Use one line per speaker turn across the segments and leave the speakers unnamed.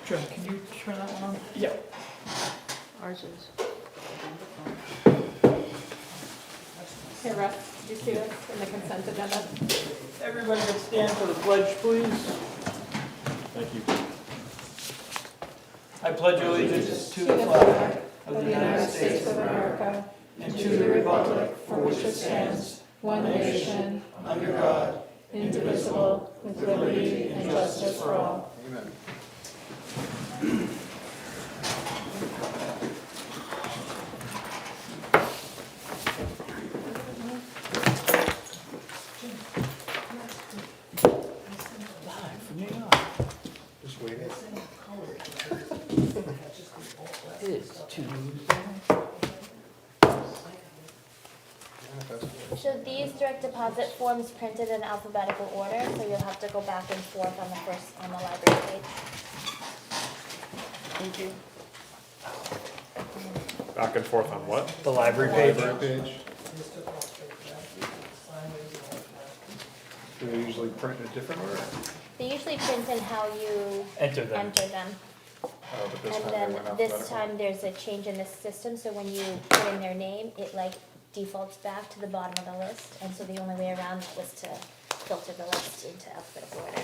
Joe, can you turn that one on?
Yeah.
Ours is.
Hey Russ, did you see this in the consent agenda?
Everybody can stand for the pledge, please.
Thank you.
I pledge allegiance to the flag of the United States of America and to the republic for which it stands, one nation, under God, indivisible, with liberty and justice for all.
Amen.
Live from New York.
Just waiting.
It is Tuesday.
So these direct deposit forms printed in alphabetical order, so you'll have to go back and forth on the library page.
Thank you.
Back and forth on what?
The library page.
Library page. Do they usually print in a different order?
They usually print in how you
Enter them.
enter them.
Oh, but this
And
time they
then
went
this
alphabetical.
time there's a change in the system, so when you put in their name, it like defaults back to the bottom of the list. And so the only way around it was to filter the list into alphabetical order.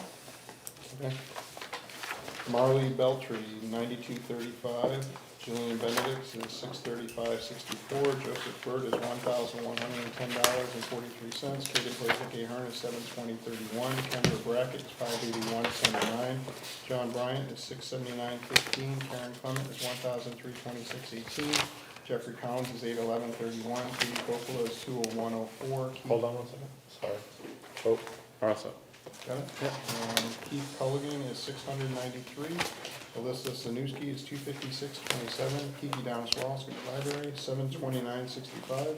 Okay. Marley Beltry, 9235. Julian Benedict's is 635.64. Joseph Bird is $1,110.43. Katie Blazek Ahern is $720.31. Kendra Brackett is $581.79. John Bryant is $679.15. Karen Clement is $1,326.18. Jeffrey Collins is $811.31. Katie Coppola is $201.04.
Hold on 1 second, sorry. Oh, awesome.
Got it? Keith Culligan is $693. Alyssa Sanuski is $256.27. Kiki Downs-Walsh, Library, $729.65.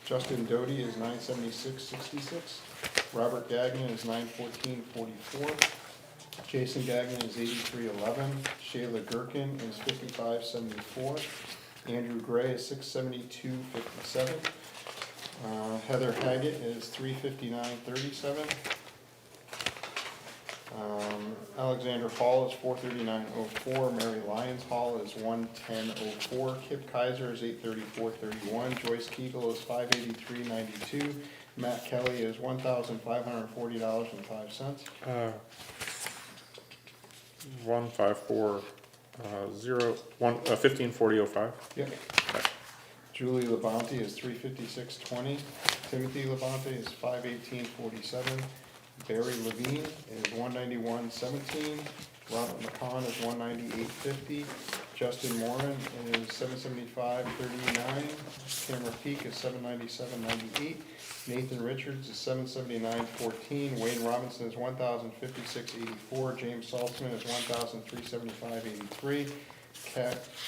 Justin Doty is $976.66. Robert Gagnon is $914.44. Jason Gagnon is $83.11. Shayla Gherkin is $55.74. Andrew Gray is $672.57. Heather Haggett is $359.37. Alexander Hall is $439.04. Mary Lyons Hall is $110.04. Kip Kaiser is $834.31. Joyce Kegel is $583.92. Matt Kelly is $1,540.05.
154005.
Yep. Julie Labonte is $356.20. Timothy Labonte is $518.47. Barry Levine is $191.17. Robert McCon is $198.50. Justin Moran is $775.39. Tamara Peak is $797.98. Nathan Richards is $779.14. Wayne Robinson is $1,056.84. James Saltzman is $1,375.83.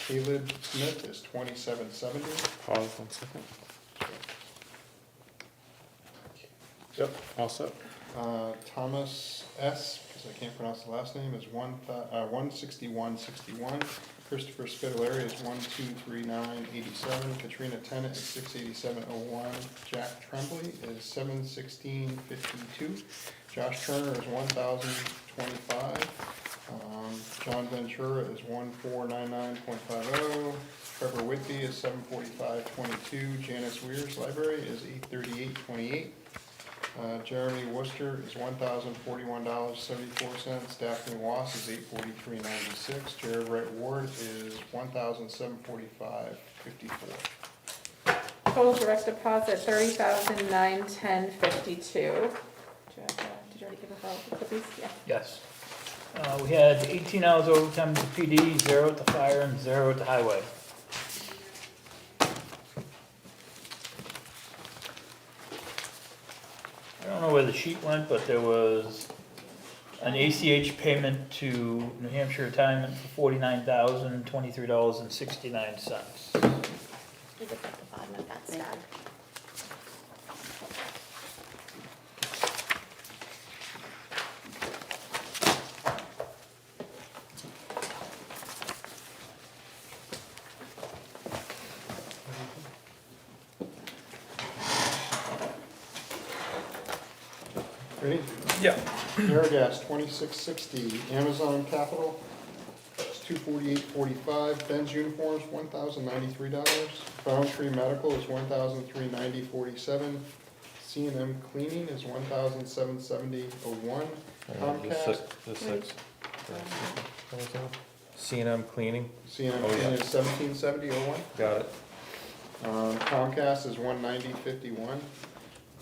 Caleb Smith is $27.70.
Pause 1 second. Yep, all set.
Thomas S., because I can't pronounce the last name, is $161.61. Christopher Spitaleri is $1,239.87. Katrina Tennant is $687.01. Jack Tremblay is $716.52. Josh Turner is $1,025. John Ventura is $1,499.50. Trevor Whitby is $745.22. Janice Weir's Library is $838.28. Jeremy Worcester is $1,041.74. Daphne Wass is $843.96. Jared Wright Ward is $1,745.54.
Total direct deposit, $30,910.52. Did you already give us all the copies? Yeah.
Yes. We had 18 hours overtime at the PD, 0 at the fire, and 0 at the highway. I don't know where the sheet went, but there was an ACH payment to New Hampshire Retirement for $49,023.69.
You could put the bottom of that stack.
Ready?
Yeah.
Airgas 2660, Amazon Capital $248.45. Ben's Uniforms, $1,093. Boundtree Medical is $1,390.47. C&M Cleaning is $1,770.01. Comcast,
C&M cleaning,
C&M
Oh, yeah.
Cleaning is $1,770.01.
got it.
Comcast is $190.51.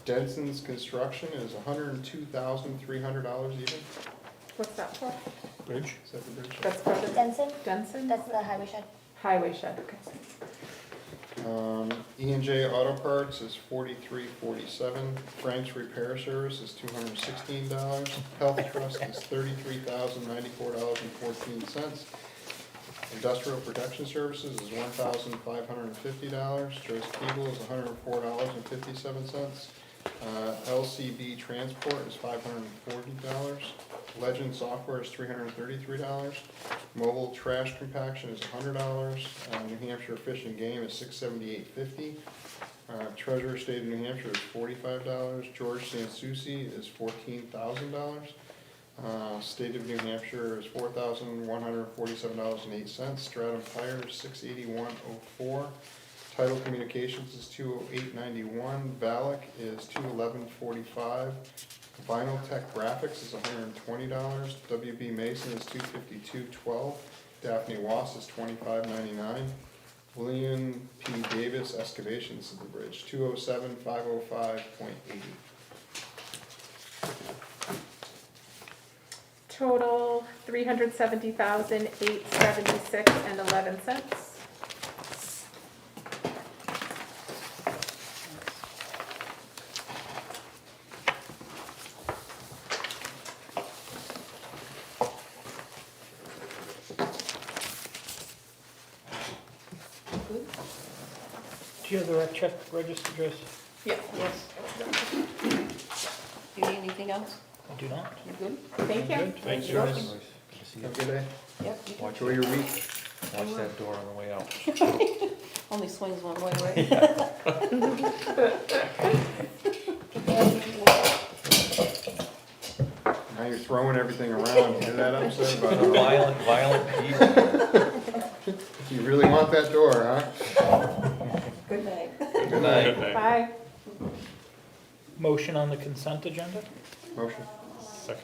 Denson's Construction is $102,300 even.
What's that for?
Bridge?
Is that the bridge?
That's for the
Denson,
Denson?
that's the highway shed.
Highway shed, okay.
E&J Auto Parts is $43.47. Frank's Repair Service is $216. Health Trust is $33,094.14. Industrial Protection Services is $1,550. Joyce Keeble is $104.57. LCB Transport is $540. Legend Software is $333. Mobile Trash Compaction is $100. New Hampshire Fish and Game is $678.50. Treasurer State of New Hampshire is $45. George Sansucci is $14,000. State of New Hampshire is $4,147.08. Stratum Tire is $681.04. Title Communications is $208.91. Valak is $211.45. Vinyl Tech Graphics is $120. WB Mason is $252.12. Daphne Wass is $25.99. William P. Davis Excavations is the bridge, $207,505.80.
Total, $370,876.11.
Do you have the rec check register, Joyce?
Yeah.
Yes. You need anything else?
I do not.
You good?
Thank you.
Good.
Thanks,
You're
Joyce.
welcome.
Have a good day.
Yep. You too.
Enjoy your week.
Watch that door on the way out.
Only swings one way,
Now you're throwing everything around. You're that upset about it.
Violent peas.
You really want that door, huh?
Good night.
Good night.
Bye.
Motion on the consent agenda?
Motion.
Second.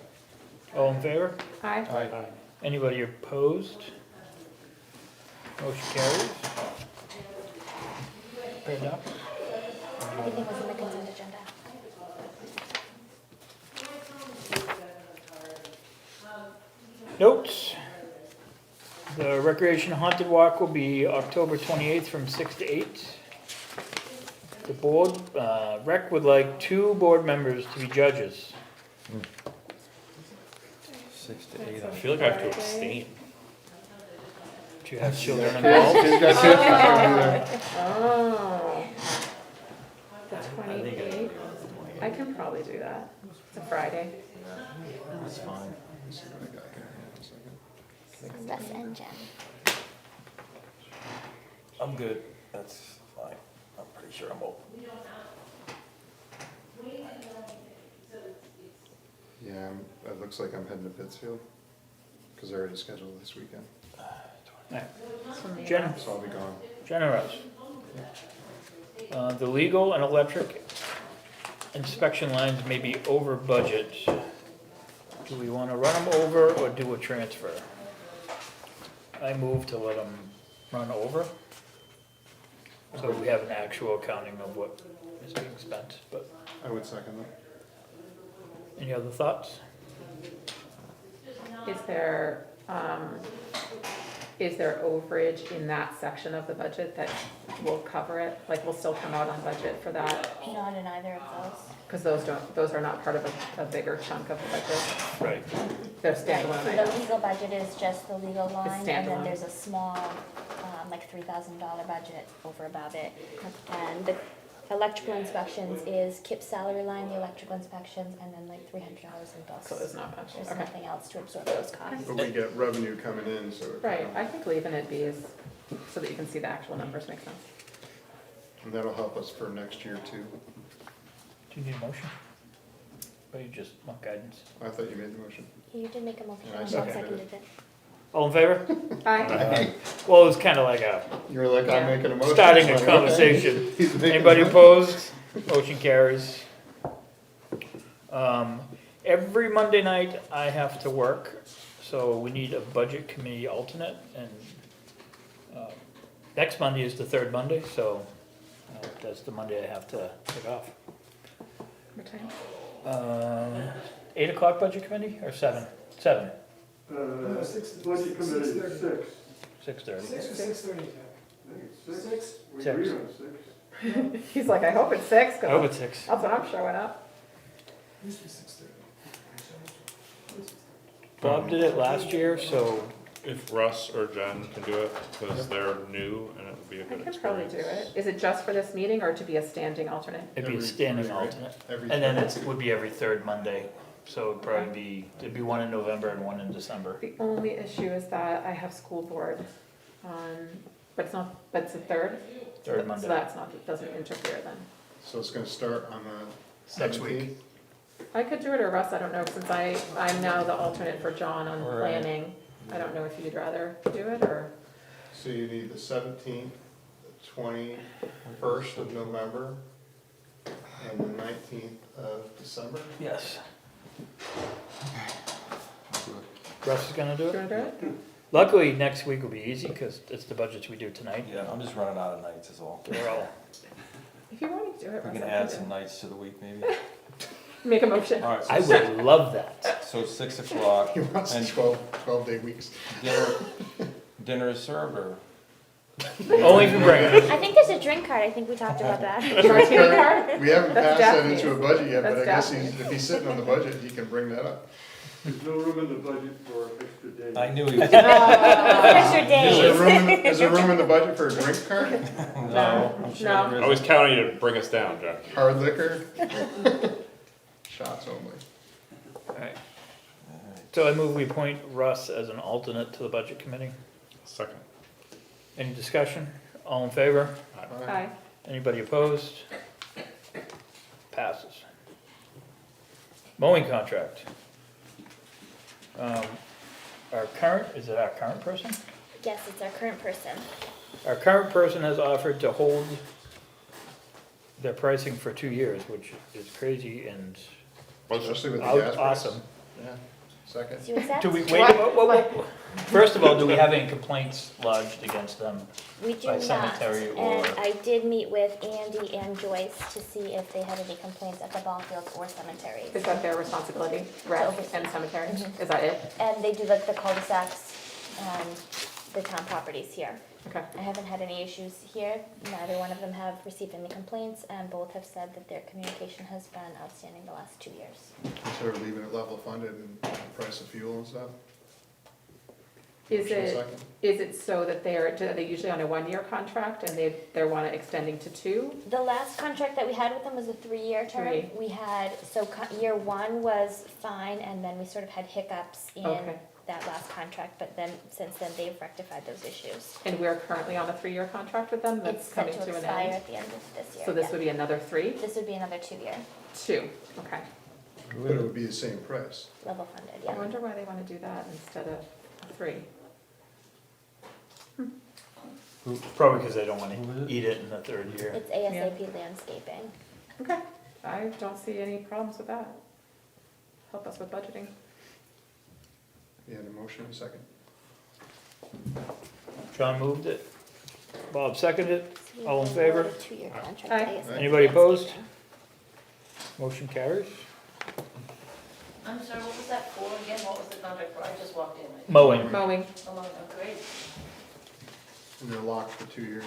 All in favor?
Aye.
Aye.
Anybody opposed? Motion carries. Good enough.
Everything was in the consent agenda.
Notes. The Recreation Haunted Walk will be October 28th from 6 to 8. The board, rec would like 2 board members to be judges.
6 to 8. I feel like I have to abstain.
Do you have children
Kids,
involved?
kids got kids to
Oh. The
I think
28th. I can probably do that. It's a Friday.
That's fine.
Let's see what I got here. Hang on a second.
Russ and Jen.
I'm good. That's fine. I'm pretty sure I'm open.
Yeah, it looks like I'm heading to Pittsfield, because I already scheduled this weekend,
Jen,
so I'll be gone.
generous. The legal and electric inspection lines may be over budget. Do we want to run them over or do a transfer? I move to let them run over. So we have an actual accounting of what is being spent, but
I would second that.
any other thoughts?
Is there overage in that section of the budget that will cover it? Like, will still come out on budget for that?
Not in either of those.
Because those are not part of a bigger chunk of the budget.
Right.
They're
Right,
standalone
so
items.
the legal budget is just the legal line, and then
standalone.
there's a small, like $3,000 budget over above it. And the electrical inspections is Kip's salary line, the electrical inspections, and then like $300 in books.
So there's not much.
There's
Okay.
nothing else to absorb those costs.
But we get revenue coming in, so. it
Right,
kind
I think leaving it be is, so that you can see the actual numbers makes sense.
And that'll help us for next year too.
Do you need a motion? Or you just want guidance?
I thought you made the motion.
You did make a motion,
Yeah, I
and
seconded
seconded
it.
it.
All in favor?
Aye.
Well, it was kind of like a,
You're like, I'm
Yeah.
making a motion.
starting
Like,
a
okay.
conversation.
He's making a
Anybody
motion.
opposed? Motion carries. Every Monday night I have to work, so we need a budget committee alternate, and next Monday is the third Monday, so that's the Monday I have to take off.
What time?
8 o'clock budget committee, or 7? 7,
Budget committee, 6.
6:30.
6:30. Six? We
6.
agreed on 6.
He's like, I hope it's 6,
I hope
because
it's 6.
that's when I'm showing up.
Bob did it last year, so
If Russ or Jen can do it, because they're new and it would be a
I
good
can probably
experience.
do it. Is it just for this meeting or to be a standing alternate?
it'd be a
Every
standing
three, right?
alternate.
Every
And then
three.
it would be every third Monday, so it'd probably there'd be one in November and one in December.
The only issue is that I have school board on, but it's not, but it's the third?
Third
So
Monday.
that's not, it doesn't interfere then.
So it's gonna start on the
Next week.
17th?
I could do it, or Russ, I don't know, since I'm now the alternate for John on
Right.
planning. I don't know if you'd rather do it, or,
So you need the 17th, the 21st of November, and the 19th of December?
Yes. Russ is gonna do
do you
it?
wanna do it?
Luckily, next week will be easy, because it's the budgets we do tonight.
Yeah, I'm just running out of nights is all.
They're all,
If you want to do it,
We
Russ,
can
I
add
do
some
it.
nights to the week maybe.
Make a motion.
All right,
I
so
would love that.
6 o'clock.
He wants
And
12-day weeks.
dinner is served or?
Only if you bring it.
I think there's a drink card, I think we talked about that.
Martini card?
We haven't
That's
passed that
Daphne's.
into a budget yet, but I
That's
guess if he's sitting on the budget, he can bring that up.
There's no room in the budget for extra days.
I knew he was.
Extra
Is there
days.
is there room in the budget for a drink card?
No, I'm sure
No.
there
I always
is.
count on you to bring us down, John.
Hard liquor? Shots only.
Alright. So I move we appoint Russ as an alternate to the budget committee.
Second.
Any discussion? All in favor?
Aye.
Anybody opposed? Passes. Mowing contract. Our current, is it our current person?
Yes, it's our current person.
Our current person has offered to hold their pricing for 2 years, which is crazy and
Especially with the gas price.
awesome.
Yeah, second.
Do you accept?
Do we, wait,
What?
whoa. First of all, do we have any complaints lodged against them?
We do
by
not,
cemetery or-
and I did meet with Andy and Joyce to see if they had any complaints at the ball fields or cemeteries.
Is that their responsibility, rec and cemetery?
Mhm.
Is that it?
And they do like the cul-de-sacs and the town properties here.
Okay.
I haven't had any issues here, neither one of them have received any complaints, and both have said that their communication has been outstanding the last 2 years.
Instead of leaving it level funded and the price of fuel and stuff.
Is
Motion
it,
second.
is it so that are they usually on a 1-year contract and they want it extending to 2?
The last contract that we had with them was a 3-year term.
3.
We had, so year 1 was fine, and then we sort of had hiccups in
Okay.
that last contract, but then, since then, they've rectified those issues.
And we're currently on a 3-year contract with them
It's
that's
set
coming
to
to an
expire
end?
at the end of this year.
So this
yeah.
would be another 3?
This would be another 2-year,
2, okay.
But it would be the same price.
level funded,
I
yeah.
wonder why they want to do that instead of a 3.
Probably because they don't want
Who is
to
it?
eat it in the third year.
It's ASAP Landscaping.
Okay, I don't see any problems with that. Help us with budgeting.
You had a motion, a second.
John moved it. Bob seconded it.
So we
All in
have
favor?
a 2-year contract.
Aye.
ASAP
Anybody opposed?
Landscaping.
Motion carries.
I'm sorry, what was that for again? What was the contract for? I just walked in.
Mowing.
Mowing,
Oh, no, great.
And they're locked for 2 years.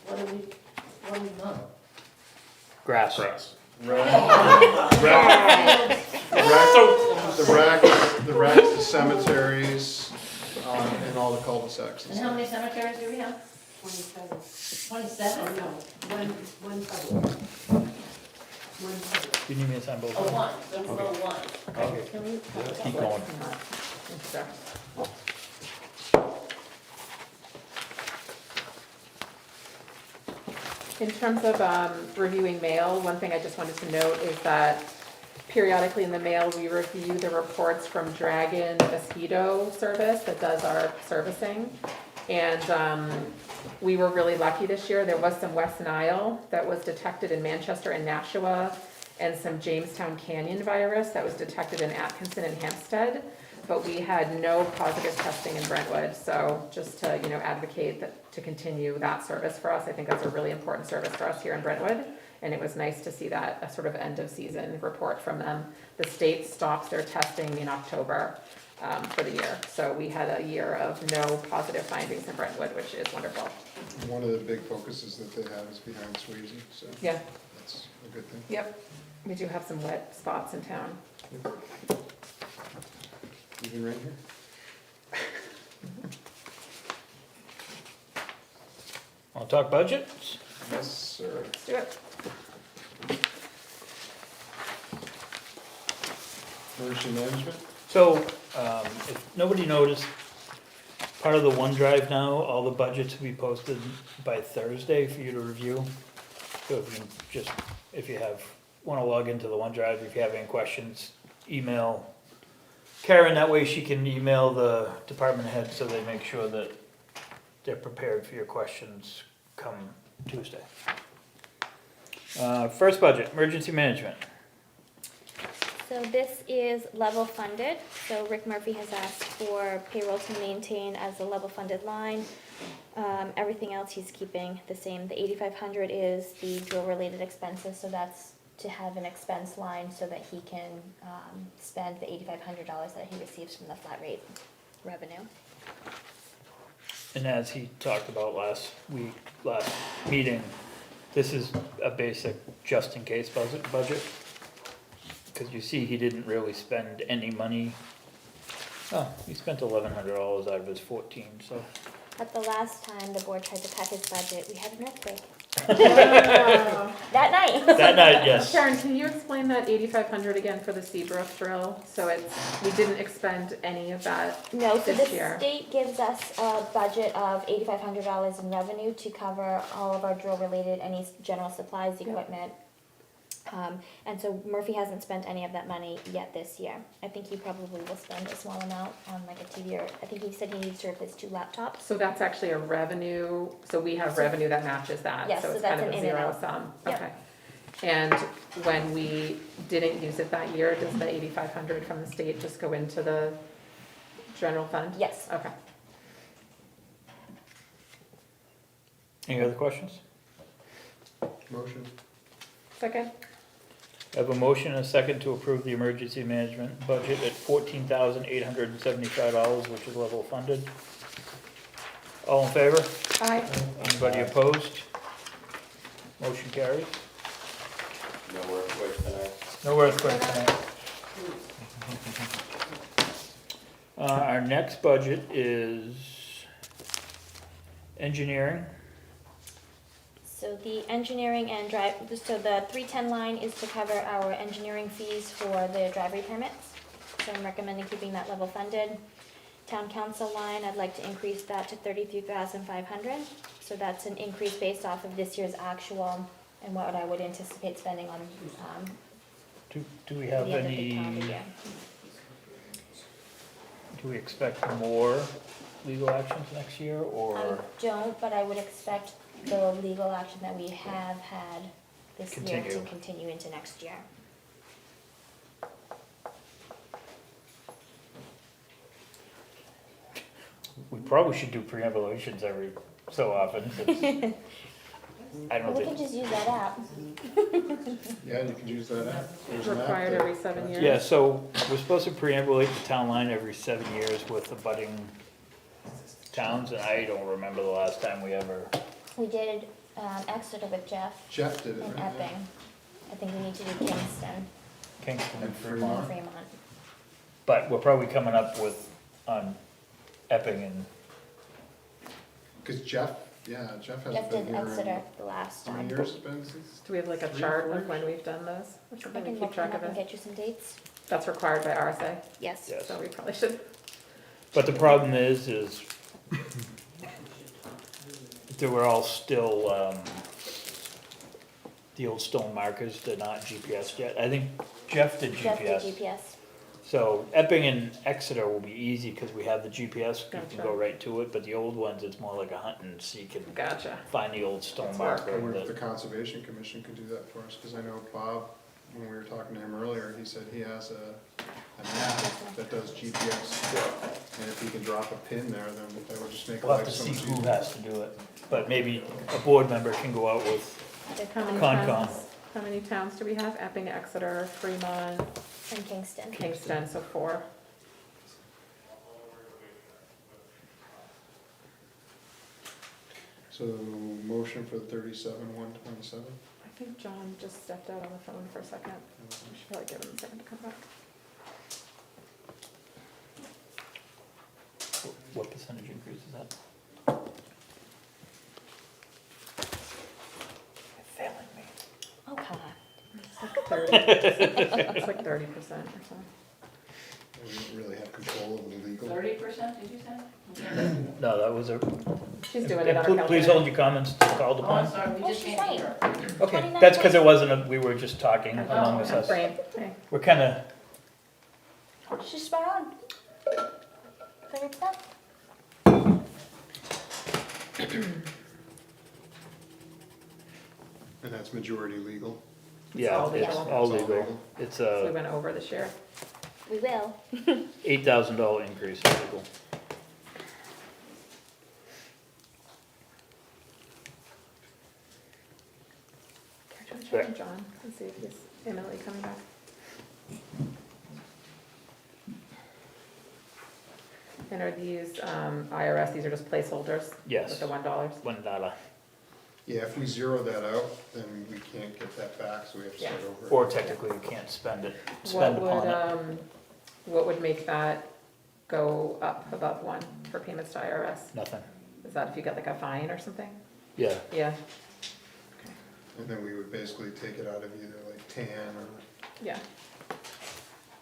What do we know?
Grass.
Grass.
The racks, the cemeteries, and all the cul-de-sacs and
And how
stuff.
many cemeteries do we have?
27.
27?
No, one public. One public.
You need me to sign both?
Oh,
of them?
one, so we'll go one.
Okay.
can we?
Keep going.
Sure. In terms of reviewing mail, one thing I just wanted to note is that periodically in the mail, we review the reports from Dragon Mosquito Service that does our servicing. And we were really lucky this year. There was some West Nile that was detected in Manchester and Nashua, and some Jamestown Canyon virus that was detected in Atkinson and Hampstead. But we had no positive testing in Brentwood, so just to, advocate to continue that service for us. I think that's a really important service for us here in Brentwood, and it was nice to see that, a sort of end of season report from them. The state stops their testing in October for the year, so we had a year of no positive findings in Brentwood, which is wonderful.
One of the big focuses that they have is behind Swayze, so
Yeah,
that's a good thing.
yep, we do have some wet spots in town.
Even right here?
Want to talk budgets?
Yes, sir.
Let's do it.
Emergency management?
So, if nobody noticed, part of the OneDrive now, all the budgets will be posted by Thursday for you to review. So if you can just, if you want to log into the OneDrive, if you have any questions, email Karen, that way she can email the department head so they make sure that they're prepared for your questions come Tuesday. First budget, emergency management.
So this is level funded, so Rick Murphy has asked for payroll to maintain as a level funded line. Everything else he's keeping the same. The 8,500 is the drill related expenses, so that's to have an expense line so that he can spend the $8,500 that he receives from the flat rate revenue.
And as he talked about last meeting, this is a basic just in case budget. Because you see, he didn't really spend any money. Oh, he spent $1,100 out of his 14, so.
But the last time the board tried to cut his budget, we had an earthquake.
Wow.
That night.
That night, yes.
Sharon, can you explain that 8,500 again for the Seabrook drill? So we didn't expend any of that
No, so
this
the
year.
state gives us a budget of $8,500 in revenue to cover all of our drill related, any general supplies, equipment. And so Murphy hasn't spent any of that money yet this year. I think he probably will spend a small amount on like a TV, or I think he said he needs to replace 2 laptops.
So that's actually a revenue, so we have revenue that matches that,
Yes,
so
so
it's
that's
kind of
an
a
in and
zero
out.
sum,
Yep.
okay. And when we didn't use it that year, does the 8,500 from the state just go into the general fund?
Yes.
Okay.
Any other questions?
Motion?
Second?
I have a motion and a second to approve the emergency management budget at $14,875, which is level funded. All in favor?
Aye.
Anybody opposed? Motion carries.
No earthquake tonight.
No earthquake tonight. Our next budget is engineering.
So the engineering and so the 310 line is to cover our engineering fees for the driveway permits. So I'm recommending keeping that level funded. Town council line, I'd like to increase that to 33,500. So that's an increase based off of this year's actual and what I would anticipate spending on
Do we
the
have
end of the
any,
calendar year.
do we expect more legal actions next year,
I
or
don't, but I would expect the legal action that we have had this year to
Continue.
continue into next year.
we probably should do preambulations every so often, since I don't
We can
think.
just use that app.
Yeah, you can use that app. There's an app
Required
that-
every 7 years?
Yeah, so we're supposed to preambulate the town line every 7 years with abutting towns, and I don't remember the last time we ever.
We did Exeter with Jeff
Jeff did it,
and
right?
Epping. I think we need to do Kingston
Kingston
And
and
and
Fremont.
Fremont.
But we're probably coming up with, on Epping and,
Cause Jeff hasn't
Jeff
been
did
here in,
Exeter the last
how many
time.
years it's been since?
Do we have like a
3 or
chart
4
of
years?
when we've done those? Or
I
something we
can
keep
look
track
them up
of
and
it?
get you some dates.
That's required by RSA,
Yes.
yes.
so we probably should.
But the problem is they were all still, the old stone markers, they're not GPS yet. I think Jeff did
Jeff did
GPS.
GPS.
So Epping and Exeter will be easy because we have the GPS, you can
Gotcha.
go right to it, but the old ones, it's more like a hunt and seek and
Gotcha.
find the old stone
That's
marker.
I wonder if
that-
the Conservation Commission could do that for us, because I know Bob, when we were talking to him earlier, he said he has a map that does GPS. And if he can drop a pin there, then that would just make
We'll have
life
to
so
see
much
who
easier.
has to do it, but maybe a board member can go out with,
How many
Concom.
towns, how many towns do we have? Epping, Exeter, Fremont,
In Kingston.
Kingston, so 4.
So, motion for the 37,127?
I think John just stepped out on the phone for a second. We should probably give him a second to come back.
what percentage increase is that? They're failing me.
Oh, God.
It's like 30, it's like 30% or so.
We don't really have control over the legal.
30%, did you say?
No, that was a,
She's doing it on her
please
calculator.
hold your comments till called
Oh, I'm
upon.
sorry, we
Oh,
just
she's
can't hear.
Okay,
29
that's because it wasn't, we were just talking
Oh,
among us.
Brain, okay.
We're kinda,
She's spot on. 30%.
And that's majority legal?
yeah,
all
it's
legal.
all
It's all
legal.
legal.
It's
So we
a
went over this year.
We will.
$8,000 increase in legal.
Can I check with John and see if he's imminently coming back? And are these IRS, these are just placeholders?
Yes.
With the $1?
$1.
Yeah, if we zero that out, then we can't get that back, so we have to start over.
Or technically you can't spend upon it.
What would make that go up above 1 for payments to IRS?
Nothing.
Is that if you get like a fine or something?
Yeah,
Yeah,
And then we would basically take it out of either like tan or,
yeah.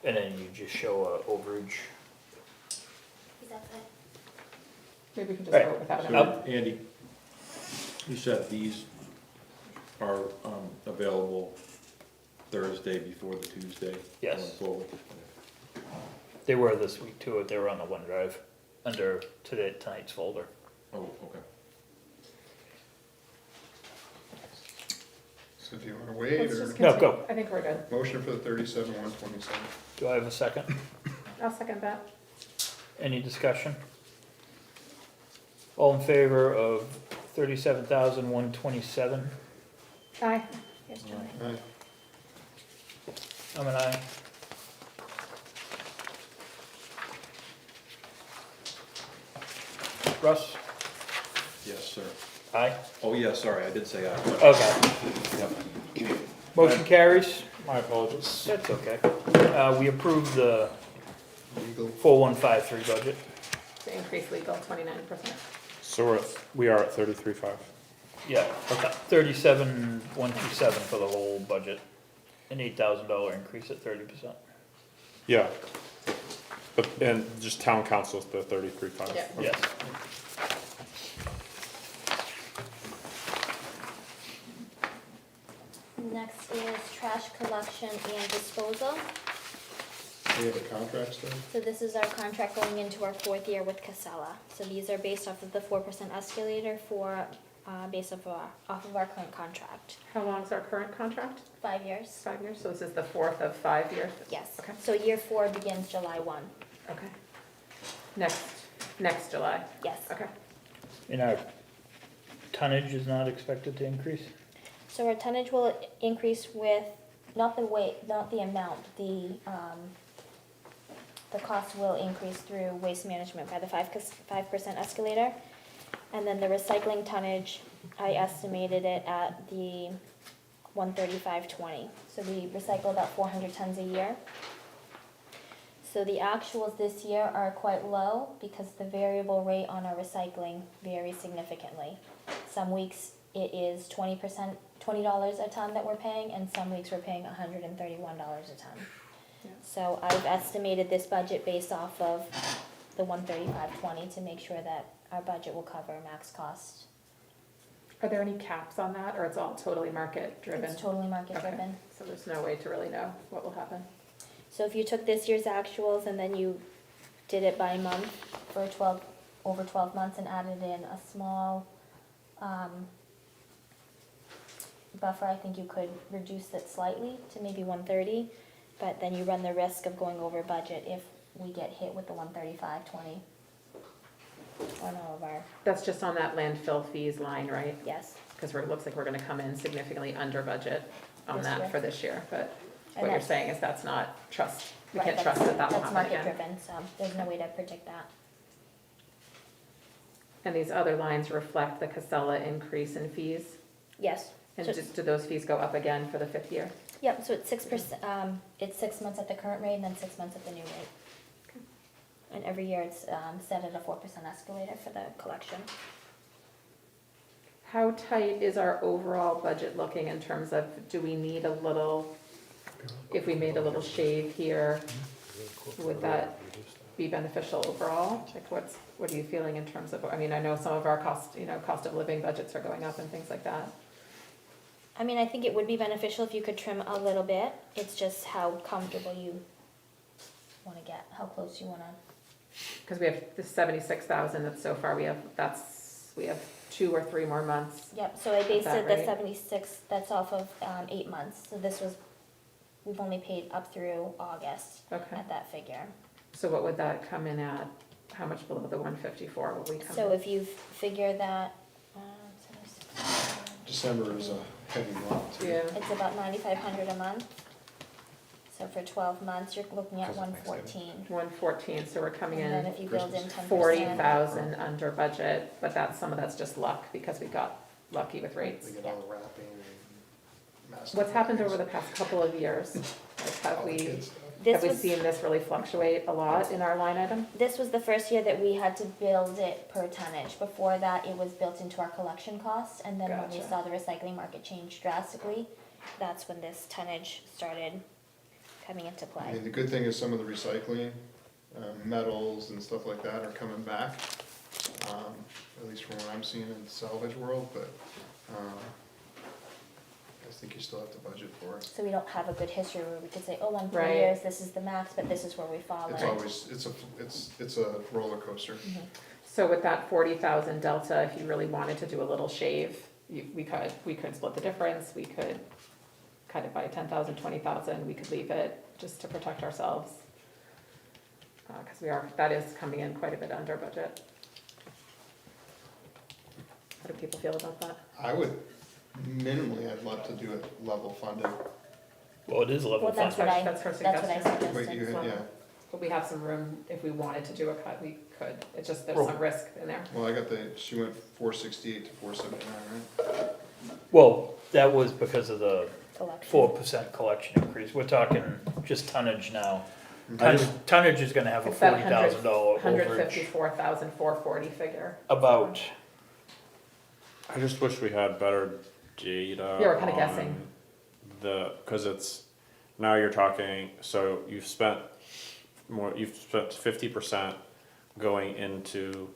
and then you just show a overage.
Is that fine?
Maybe we can just
Right.
vote without him.
Up.
Andy, you said these are available Thursday before the Tuesday?
Yes.
Going forward?
They were this week too, they were on the OneDrive, under tonight's folder.
Oh, okay.
so do you wanna wait
Let's
or?
just
No,
continue.
go.
I think we're good.
Motion for the 37,127.
Do I have a second?
I'll second that.
Any discussion? All in favor of 37,127?
Aye.
Here's John.
Aye.
I'm an aye. Russ?
Yes, sir.
Aye.
Oh, yeah, sorry, I did say aye.
Okay.
Yep.
Motion carries.
My apologies.
That's okay. We approve the
Legal.
4153 budget.
To increase legal 29%.
So we are at 33.5.
Yeah, 37,127 for the whole budget. An $8,000 increase at 30%.
Yeah. But, and just town council's the 33.5.
Yeah.
Yes.
Next is trash collection and disposal.
We have a contract still?
So this is our contract going into our 4th year with Casella. So these are based off of the 4% escalator based off of our current contract.
How long is our current contract?
5 years.
5 years? So this is the 4th of 5 years?
Yes.
Okay.
So year 4 begins July 1.
Okay. Next July?
Yes.
Okay.
And our tonnage is not expected to increase?
So our tonnage will increase with, not the weight, not the amount, the cost will increase through waste management by the 5% escalator. And then the recycling tonnage, I estimated it at the 135.20. So we recycle about 400 tons a year. So the actuals this year are quite low because the variable rate on our recycling varies significantly. Some weeks it is $20 a ton that we're paying, and some weeks we're paying $131 a ton.
Yeah.
So I've estimated this budget based off of the 135.20 to make sure that our budget will cover max cost.
Are there any caps on that, or it's all totally market driven?
It's totally market
Okay.
driven.
So there's no way to really know what will happen.
So if you took this year's actuals and then you did it by month for over 12 months and added in a small buffer, I think you could reduce it slightly to maybe 130, but then you run the risk of going over budget if we get hit with the 135.20 on all of our,
That's just on that landfill fees line, right?
yes.
Because it looks like we're gonna come in significantly under budget on
This
that
year.
for this year, but
And
what you're
that's-
saying is that's not trust, we
right,
can't
that's-
trust that that will
That's
happen
market
again.
driven, so there's no way to predict that.
And these other lines reflect the Casella increase in fees?
Yes.
And
So-
do those fees go up again for the 5th year?
Yep, so it's 6%, it's 6 months at the current rate and then 6 months at the new rate. And every year it's set at a 4% escalator for the collection.
How tight is our overall budget looking in terms of, do we need a little, if we made a little shave here, would that be beneficial overall? Like what are you feeling in terms of, I mean, I know some of our cost of living budgets are going up and things like that.
I mean, I think it would be beneficial if you could trim a little bit. It's just how comfortable you wanna get, how close you wanna.
Because we have the 76,000 that so far we have 2 or 3 more months.
Yep, so I based
that
it, the
right?
76, that's off of 8 months. So this was, we've only paid up through August
Okay,
at that figure.
so what would that come in at? How much below the 154 would we come in?
So if you figure that, 76,
December is a heavy month too.
Yeah,
it's about 9,500 a month. So for 12 months, you're looking at 114.
114, so we're coming
And then
in
if you build in 10%.
40,000 under budget, but some of that's just luck because we got lucky with rates.
They get all the wrapping and massive.
What's happened over the past couple of years? Like, have
All the
we
kids stuff.
This was,
seen this really fluctuate a lot in our line item?
this was the first year that we had to build it per tonnage. Before that, it was built into our collection costs, and then when we
Gotcha.
saw the recycling market change drastically, that's when this tonnage started coming into
I
play.
mean, the good thing is some of the recycling, metals and stuff like that are coming back, at least from what I'm seeing in the salvage world, but, I think you still have to budget for it.
So we don't have a good history where we could say, oh, on 3
Right.
years, this is the max, but this is where we fall
It's
in.
always, it's a roller coaster.
Mhm.
So with that 40,000 delta, if you really wanted to do a little shave, we could split the difference, we could cut it by 10,000, 20,000, we could leave it just to protect ourselves. Because that is coming in quite a bit under budget. How do people feel about that?
I would, minimally, I'd love to do it level funded,
Well, it is level
Well, that's
funded.
what I,
That's her
that's what I
suggestion.
but you,
suggested.
yeah,
But we have some room, if we wanted to do a cut, we could. It's just, there's
Well-
some risk in there.
well, she went 468 to 479, right?
Well, that was because of the
Collection.
4% collection increase. We're talking just tonnage now.
I
Tonnage is gonna have a
It's that
$40,000 overage.
154,440 figure.
About,
I just wish we had better data.
Yeah, we're kinda
on
guessing.
Cause now you're talking, so you've spent 50% going into,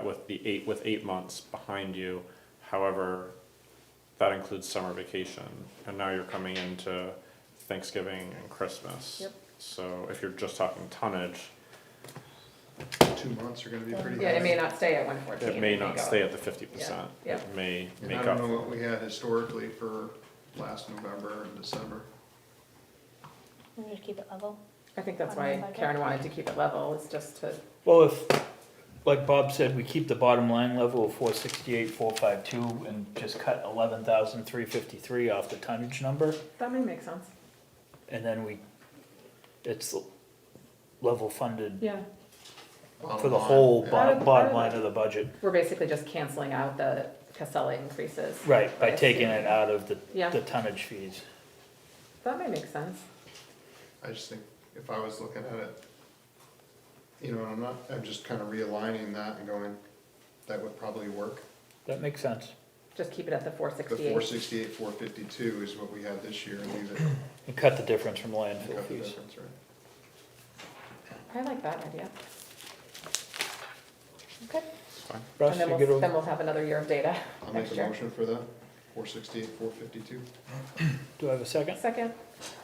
with 8 months behind you. However, that includes summer vacation, and now you're coming into Thanksgiving and Christmas.
Yep.
So if you're just talking tonnage,
2 months are gonna be pretty high.
Yeah, it may not stay at 114.
it may
go
not
up.
stay at the 50%.
Yeah,
It may
And
make
I
up
don't know
for
what we had historically for last November and December.
We'll just keep it level.
I think that's
On the
why
budget.
Karen wanted to keep it level, is just to,
well, if, like Bob said, we keep the bottom line level of 468, 452, and just cut 11,353 off the tonnage number,
that may make sense.
and then it's level funded
Yeah.
for the whole
Bottom line,
bottom line of the budget.
We're basically just canceling out the Casella increases.
Right, by
I
taking
see.
it out of
Yeah.
the tonnage fees.
That may make sense.
I just think if I was looking at it, I'm just kind of realigning that and going, that would probably work.
That makes sense.
Just keep it at the
The
468.
468, 452 is what we had this year, and leave it,
And cut the difference from
and
landfill
cut the
fees.
difference, right?
I like that idea.
Okay.
fine.
Russ,
And then
you good
we'll,
with?
then we'll have another year of data
I'll make
next
a
year.
motion for that, 468, 452.
Do I have a second?
Second,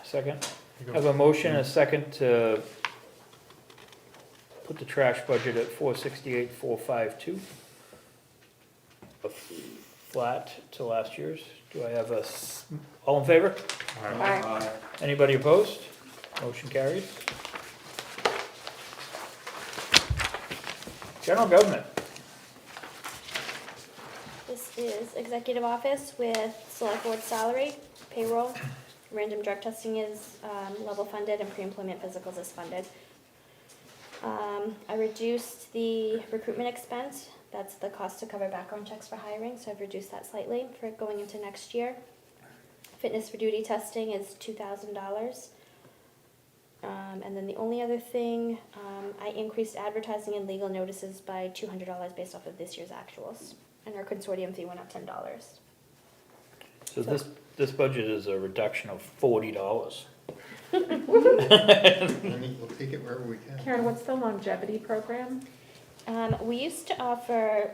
Second.
You go.
I have a motion and a second to put the trash budget at 468, 452. Flat to last year's. Do I have all in favor?
aye.
Anybody opposed? Motion carries. General government.
This is executive office with select board salary, payroll, random drug testing is level funded, and pre-employment physicals is funded. I reduced the recruitment expense, that's the cost to cover background checks for hiring, so I've reduced that slightly for going into next year. Fitness for duty testing is $2,000. And then the only other thing, I increased advertising and legal notices by $200 based off of this year's actuals. And our consortium fee went up $10.
So this budget is a reduction of $40.
We'll take it wherever we can.
Karen, what's the longevity program?
We used to offer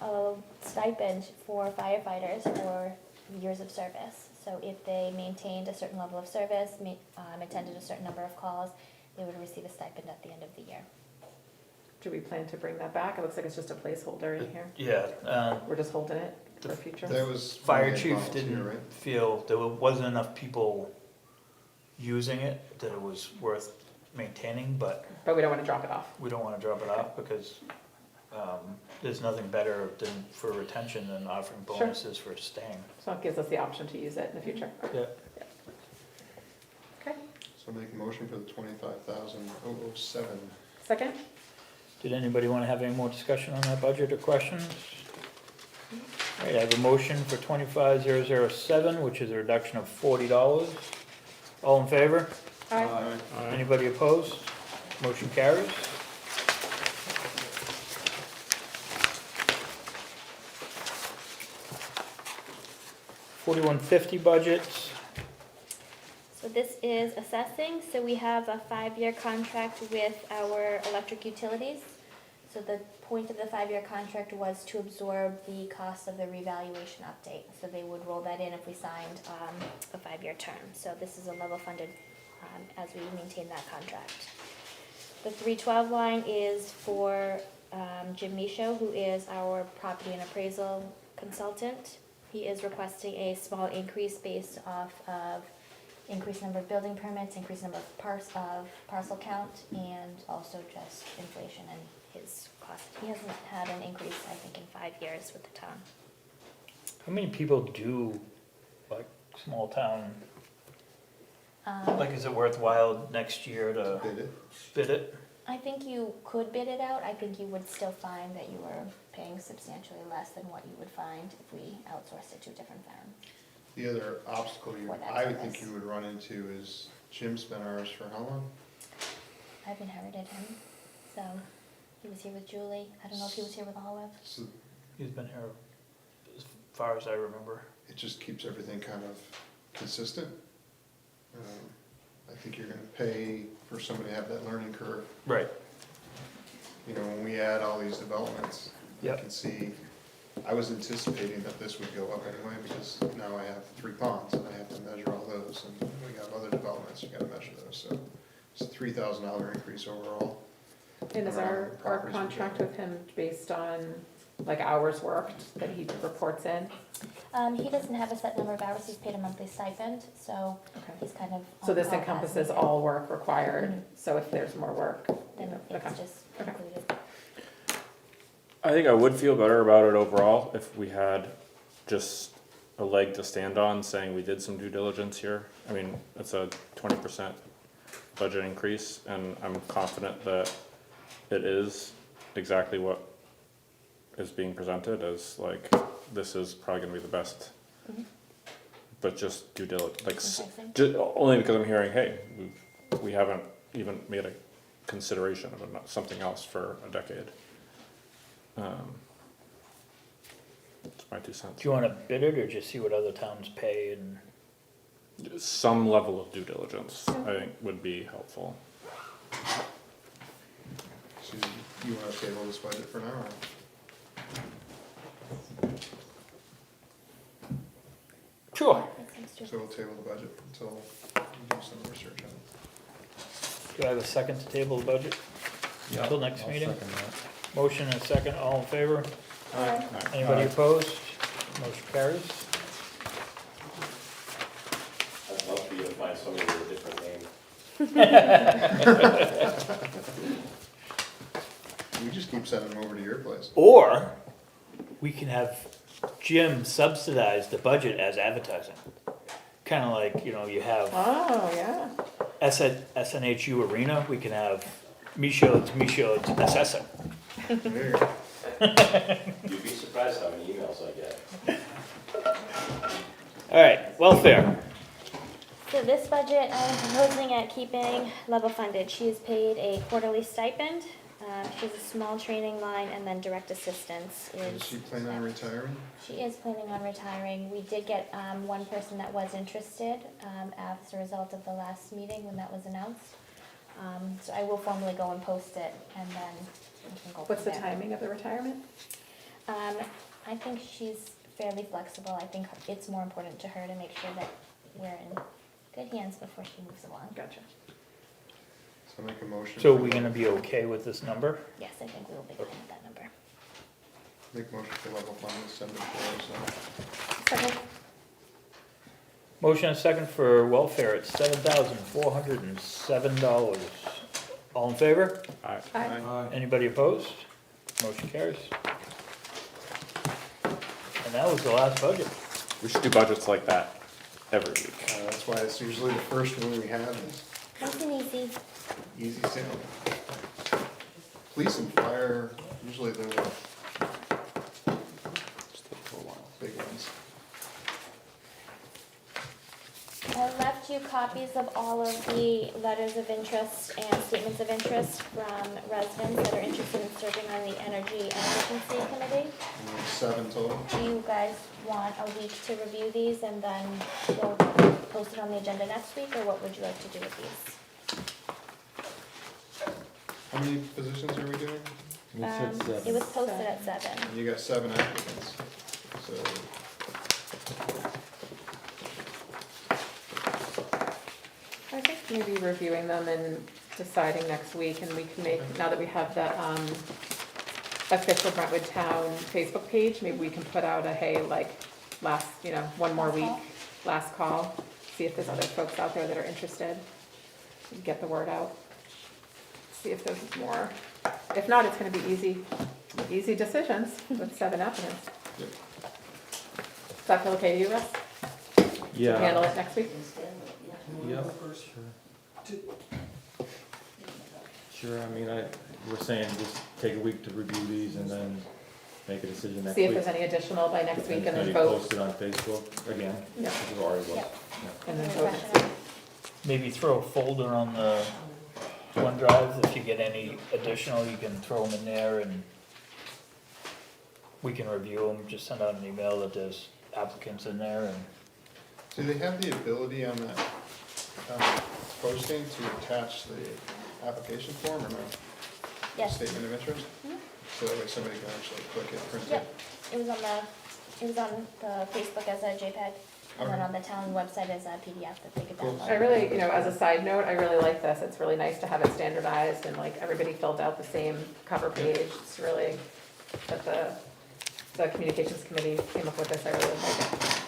a stipend for firefighters for years of service. So if they maintained a certain level of service, attended a certain number of calls, they would receive a stipend at the end of the year.
Do we plan to bring that back? It looks like it's just a placeholder in here.
Yeah,
We're just holding it for future.
That was.
fire
when they
chief
volunteer,
didn't
right?
feel there wasn't enough people using it, that it was worth maintaining, but
But we don't want to drop it off.
we don't wanna drop it off because, there's nothing better than, for retention than offering
Sure.
bonuses for staying.
So it gives us the option to use it in the future.
Yeah.
Okay,
So make a motion for the 25,007.
second?
Did anybody wanna have any more discussion on that budget or questions? All right, I have a motion for 25,007, which is a reduction of $40. All in favor?
Aye.
Anybody opposed? Motion carries. $4150 budgets.
So this is assessing, so we have a 5-year contract with our electric utilities. So the point of the 5-year contract was to absorb the cost of the revaluation update. So they would roll that in if we signed a 5-year term. So this is a level funded as we maintain that contract. The 312 line is for Jim Michaud, who is our property and appraisal consultant. He is requesting a small increase based off of increased number of building permits, increased number of parcel count, and also just inflation and his cost. He hasn't had an increase, I think, in 5 years with the town.
How many people do, like, small town, like, is it worthwhile next year to
Did it?
bid it?
I think you could bid it out. I think you would still find that you were paying substantially less than what you would find if we outsourced it to a different firm.
The other obstacle
For that
I would think
service.
you would run into is Jim's been ours for how long?
I've inherited him, so he was here with Julie. I don't know if he was here with Olive.
So
He's been here as far as I remember.
it just keeps everything kind of consistent. I think you're gonna pay for somebody to have that learning curve.
Right.
You know, when we add all these developments, I
Yep.
can see, I was anticipating that this would go up anyway, because now I have 3 ponds, and I have to measure all those, and we have other developments, you gotta measure those, so it's a $3,000 increase overall.
And is our contract with him based on, like, hours worked that he reports in?
He doesn't have a set number of hours. He's paid a monthly stipend, so
Okay.
he's kind of.
So
on
this
call as
encompasses
needed.
all work required,
Mhm.
so if there's more work,
Then
okay.
it's just
Okay.
included.
I think I would feel better about it overall if we had just a leg to stand on saying we did some due diligence here. I mean, it's a 20% budget increase, and I'm confident that it is exactly what is being presented as, like, this is probably gonna be the best.
Mhm.
But just due diligence, like,
Okay.
only because I'm hearing, hey, we haven't even made a consideration of something else for a decade. It's my 2 cents.
Do you wanna bid it or just see what other towns pay and?
Some level of due diligence, I think, would be helpful.
So you wanna table this budget for now, or? table the budget until we do some research on it.
Do I have a second to table the budget?
Yeah,
Until next
I'll
meeting?
second that.
Motion and a second, all in favor?
Aye.
Anybody opposed? Motion carries.
I'd love for you to find somebody with a different name.
We just keep sending them over to your place.
Or we can have Jim subsidize the budget as advertising. Kinda like, you have
Oh, yeah.
SNHU Arena, we can have Michaud's assessing.
There you go.
You'd be surprised how many emails I get.
All right, welfare.
So this budget, I'm proposing at keeping level funded. She is paid a quarterly stipend. She has a small training line, and then direct assistance
Is she planning on retiring?
She is planning on retiring. We did get one person that was interested as a result of the last meeting when that was announced. So I will formally go and post it, and then we can go from
What's the
there.
timing of the retirement?
I think she's fairly flexible. I think it's more important to her to make sure that we're in good hands before she moves along.
Gotcha.
So make a motion.
So are we gonna be okay with this number?
Yes, I think we will be fine with that number.
Make a motion for level funded 7407.
Second.
Motion and second for welfare at $7,407. All in favor?
Aye.
Aye.
Anybody opposed? Motion carries. And that was the last budget.
We should do budgets like that every week.
That's why it's usually the first one we have is
Nice and easy.
easy sailing. Police and fire, usually they're the
Just take a little while.
big ones.
I left you copies of all of the letters of interest and statements of interest from residents that are interested in serving on the Energy and Efficiency Committee.
And there's 7 total.
Do you guys want a week to review these and then we'll post it on the agenda next week, or what would you like to do with these?
How many positions are we doing?
It was posted at 7.
And you got 7 applicants. So
I think maybe reviewing them and deciding next week, and we can make, now that we have the official Brentwood Town Facebook page, maybe we can put out a, hey, like, last, one more
Last
week,
call.
last call, see if there's other folks out there that are interested, get the word out, see if there's more. If not, it's gonna be easy decisions with 7 applicants.
Yep.
Does that feel okay to you, Russ?
Yeah.
Handle it next week?
Yep, sure, I mean, we're saying just take a week to review these and then make a decision next
See
week.
if there's any additional by next week, and then
maybe
vote,
post it on Facebook again,
Yeah.
which is already was.
Yep.
and then
Any
vote.
question?
Maybe throw a folder on the OneDrive. If you get any additional, you can throw them in there and we can review them. Just send out an email that there's applicants in there and
do they have the ability on that posting to attach the application form or no?
Yes.
Statement of interest?
Mhm.
So that way somebody can actually click it, print it?
Yep, it was on the Facebook as a JPEG, and then
Okay.
on the town website as a PDF that they could
Cool.
download.
I really, as a side note, I really like this. It's really nice to have it standardized and like everybody filled out the same cover page. It's really, that the communications committee came up with this, I really like it.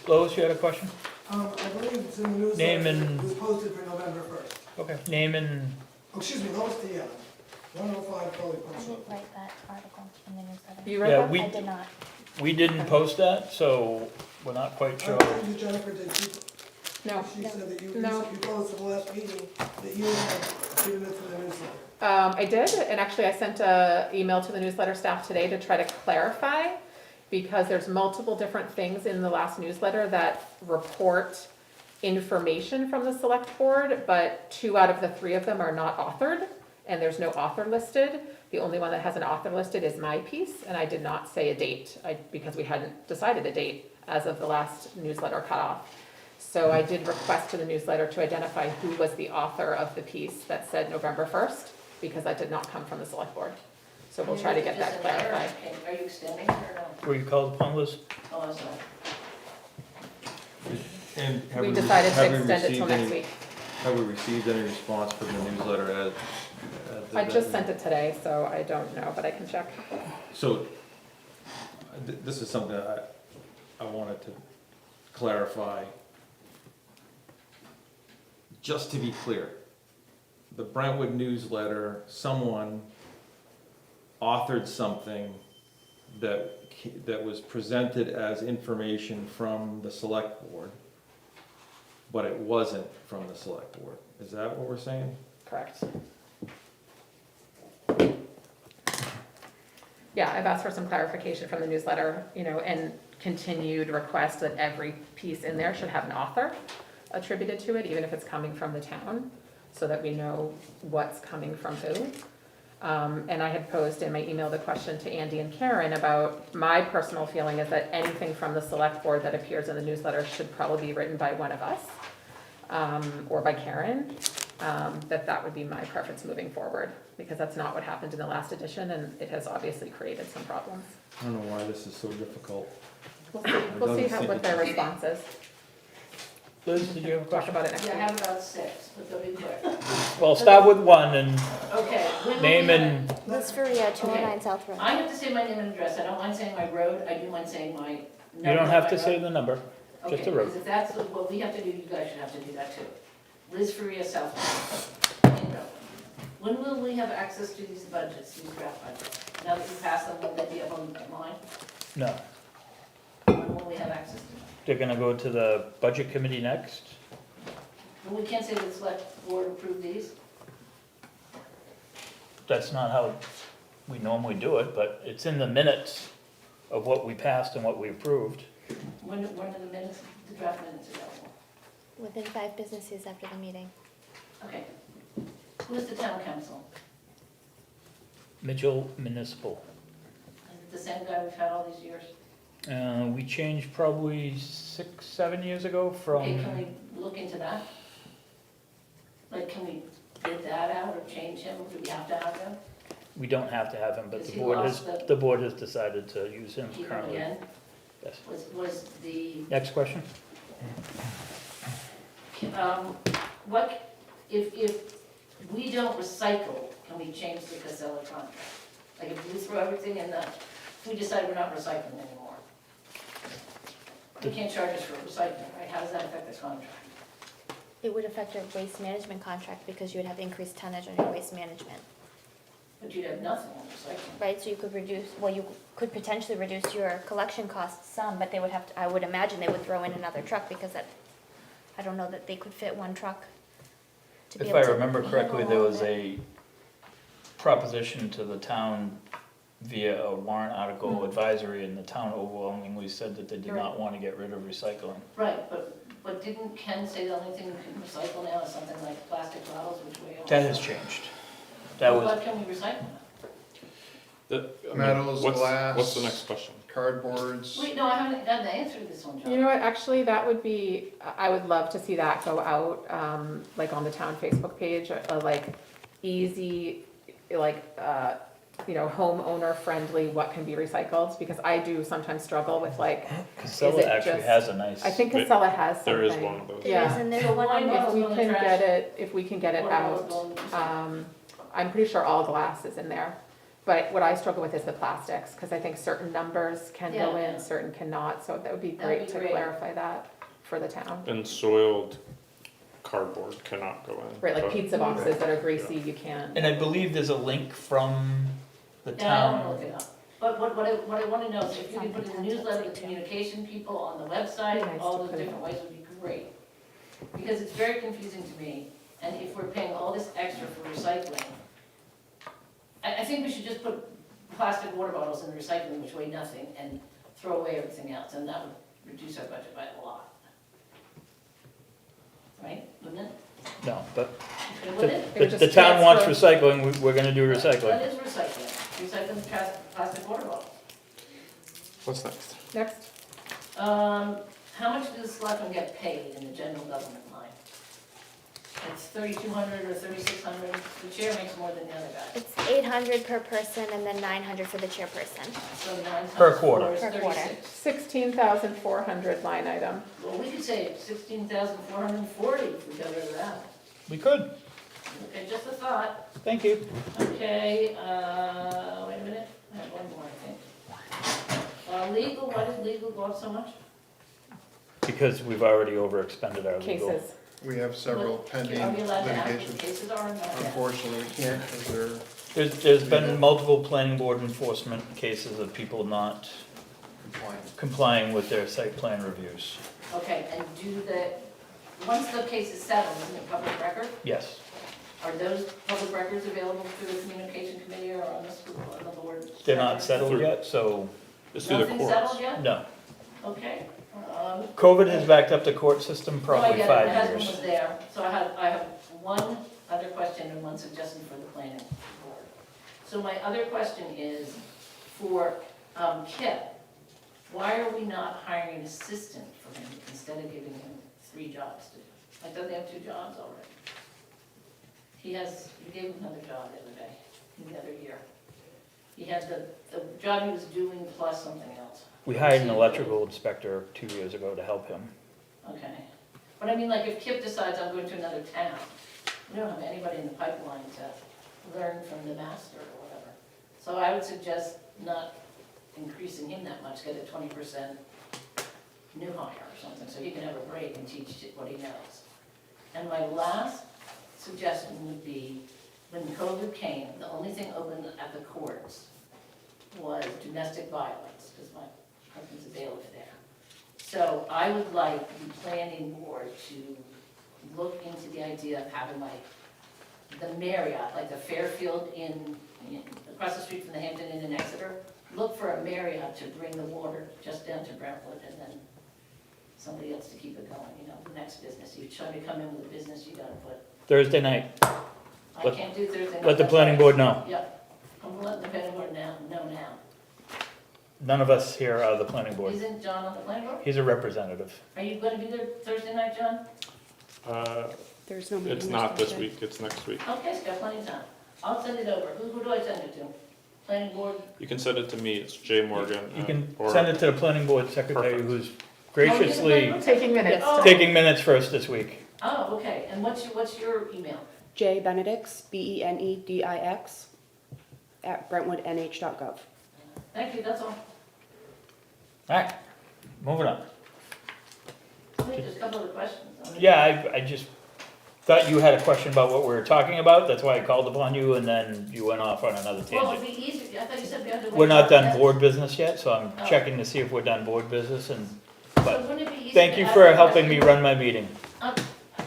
Lois, you had a question?
I believe it's in the newsletter.
Name and-
It was posted for November 1st.
Okay. Name and,
Oh, excuse me, Lois Dion, 105 Crowley
I
Post.
didn't write that article in the newsletter.
You read
Yeah,
that?
we-
I did not.
we didn't post that, so we're not quite sure.
I believe Jennifer did,
No.
she said that you
No.
told us in the last meeting that you had given it to the newsletter.
I did, and actually I sent a email to the newsletter staff today to try to clarify, because there's multiple different things in the last newsletter that report information from the select board, but 2 out of the 3 of them are not authored, and there's no author listed. The only one that has an author listed is my piece, and I did not say a date, because we hadn't decided a date as of the last newsletter cutoff. So I did request to the newsletter to identify who was the author of the piece that said November 1st, because that did not come from the select board. So we'll try to get that clarified.
Are you extending it or no?
Were you called upon, Liz?
Oh, I'm sorry.
And have
We
we
decided to
have we
extend it till
received
next
any-
week.
Have we received any response from the newsletter as?
I just sent it today, so I don't know, but I can check.
So, this is something that I wanted to clarify. Just to be clear, the Brentwood newsletter, someone authored something that was presented as information from the select board, but it wasn't from the select board. Is that what we're saying?
Correct. Yeah, I've asked for some clarification from the newsletter, and continued request that every piece in there should have an author attributed to it, even if it's coming from the town, so that we know what's coming from who. And I had posed in my email the question to Andy and Karen about my personal feeling is that anything from the select board that appears in the newsletter should probably be written by one of us, or by Karen. That would be my preference moving forward, because that's not what happened in the last edition, and it has obviously created some problems.
I don't know why this is so difficult.
We'll see what their response is.
Liz, did you have a
Talk
question?
about it next
Yeah, I
week.
have about 6, but they'll be quick.
Well, start with one and
Okay. when will
name
we have-
and,
Liz Faria, 209 South Road.
I have to say my name and address. I don't mind saying my road. I do mind saying my number.
you don't have
of
to
my
say
road.
the number, just
Okay,
the road.
because if that's what we have to do, you guys should have to do that too. Liz Faria, South Road. When will we have access to these budgets, these draft budgets? Now that you pass them, will they be up online?
No,
When will we have access to them?
they're gonna go to the budget committee next.
Well, we can't say the select board approved these.
That's not how we normally do it, but it's in the minutes of what we passed and what we approved.
When are the minutes, the draft minutes available?
Within 5 business days after the meeting.
Okay. Who's the town council?
Mitchell Municipal.
Is it the same guy we've had all these years?
We changed probably 6, 7 years ago
Okay, can
from,
we look into that? Like, can we bid that out or change him? Do we have to have him?
we don't have to have him, but
Is
the
he
board has,
lost
the board has decided to use him
Keep him
currently.
again?
Yes.
Was the,
Next question?
what, if we don't recycle, can we change the Casella contract? Like, if we throw everything in if we decide we're not recycling anymore? You can't charge us for recycling, right? How does that affect the contract?
It would affect your waste management contract because you would have increased tonnage on your waste management,
But you'd have nothing on recycling.
right? So you could you could potentially reduce your collection costs some, but they would have to, I would imagine they would throw in another truck because I don't know that they could fit one truck to be
If
able
I
to
remember
handle
correctly, there
all of
was
it.
a proposition to the town via a warrant article advisory, and the town overwhelmingly said that they did not want to get rid of recycling.
Right, but didn't Ken say the only thing you can recycle now is something like plastic bottles, which we all...
That has changed. That was,
What can we recycle now?
Metals, glass.
What's the next question?
Cardboards.
Wait, no, I haven't gotten the answer to this one, John.
You know what, actually, that would be, I would love to see that go out, like on the town Facebook page, like easy, like, homeowner friendly, what can be recycled, because I do sometimes struggle with like,
Casella
Is it
actually
just-
has a nice.
I think Casella has something.
There is one of those.
There is,
Yeah.
and there's
So
one
why
on
not?
If we
Those
can
on the
get
trash.
it
Or
out,
all those-
I'm pretty sure all glass is in there. But what I struggle with is the plastics, because I think certain numbers can go
Yeah.
in, certain cannot, so that would be
That'd
great
be
to
great.
clarify that for the town.
And soiled cardboard cannot go in.
Right, like
but-
pizza boxes that are greasy, you can't.
And I believe there's a link from the
Yeah, I don't wanna look
town.
it up. But what I wanna know is if you can put in the newsletter, the communication people on the website,
Nice
all
to
those
put it
different ways would be great. Because it's very confusing to me, and if we're paying all this extra for recycling, I think we should just put plastic water bottles in the recycling, which weigh nothing, and throw away everything else, and that would reduce our budget by a lot. Right, wouldn't it?
No, but
Wouldn't it?
It would
the
just
town wants
transfer-
recycling, we're gonna do
That
recycling.
is recycling, recycling plastic water bottles.
What's next?
Next,
How much does selectmen get paid in the general government line? It's 3,200 or 3,600 each chair makes more than the other guy.
It's 800 per person and then 900 for the chairperson.
So 9 times
Per quarter.
4 is
Per quarter.
36.
16,400 line item.
Well, we could say 16,440 if we got rid of that.
We could,
Okay, just a thought.
thank you.
Okay, wait a minute, I have one more, I think. Legal, why did legal go up so much?
Because we've already overexpended our legal.
Cases.
We have several
Are
pending
we allowed to ask what
litigation.
cases are or not?
Unfortunately, we can't because they're
There's been multiple planning board enforcement cases of people not
compliant.
complying with their site plan reviews.
Okay, and once the case is settled, isn't it public record?
Yes,
Are those public records available through the communication committee or on the school, on the board?
they're not settled yet, so
It's through the
Nothing
courts.
settled yet?
no.
Okay.
COVID has backed up the court system
No, I
probably
get it.
5
My husband
years.
was there, so I have one other question and one suggestion for the planning board. So my other question is for Kip, why are we not hiring an assistant for him instead of giving him 3 jobs to do? Like, doesn't he have 2 jobs already? We gave him another job the other day, the other year. He had the job he was doing plus something else.
We hired an electrical inspector 2 years ago to help him.
Okay. But I mean, like, if Kip decides I'm going to another town, we don't have anybody in the pipeline to learn from the master or whatever. So I would suggest not increasing him that much, get a 20% new hire or something, so he can have a break and teach what he knows. And my last suggestion would be, when COVID came, the only thing open at the courts was domestic violence, because my husband's a bailiff there. So I would like the planning board to look into the idea of having like the Marriott, like the Fairfield Inn, across the street from the Hampton Inn in Exeter. Look for a Marriott to bring the water just down to Brentwood, and then somebody else to keep it going, the next business. You try to come in with a business, you gotta put,
Thursday night,
I
Let-
can't do Thursday night.
let the
that's
planning
right.
board know.
Yep, I'm letting the planning board know now.
None of us here are the planning board.
Isn't John on the planning board?
He's a representative.
Are you gonna be there Thursday night, John?
There's no meeting.
It's not this week, it's next week.
Okay, it's got plenty of time. I'll send it over. Who do I send it to? Planning board?
You can send it to me, it's Jay Morgan.
You can
or-
send it to the planning board secretary
Perfect.
who's graciously
Taking minutes.
Oh.
taking minutes for us this week.
Oh, okay, and what's your email?
J Benedix, BENEDIX, @brentwoodnh.gov.
Thank you, that's all.
All right, moving on.
Just a couple of questions.
Yeah, I just thought you had a question about what we were talking about. That's why I called upon you, and then you went off on another
Well, it'd
tangent.
be easier, I thought you said we had to wait.
We're not done
till-
board business yet, so I'm
Oh.
checking to see if we're done board business, and,
So
but
wouldn't it be easier
thank
to
you
ask
for
the
helping me
question?
run my meeting.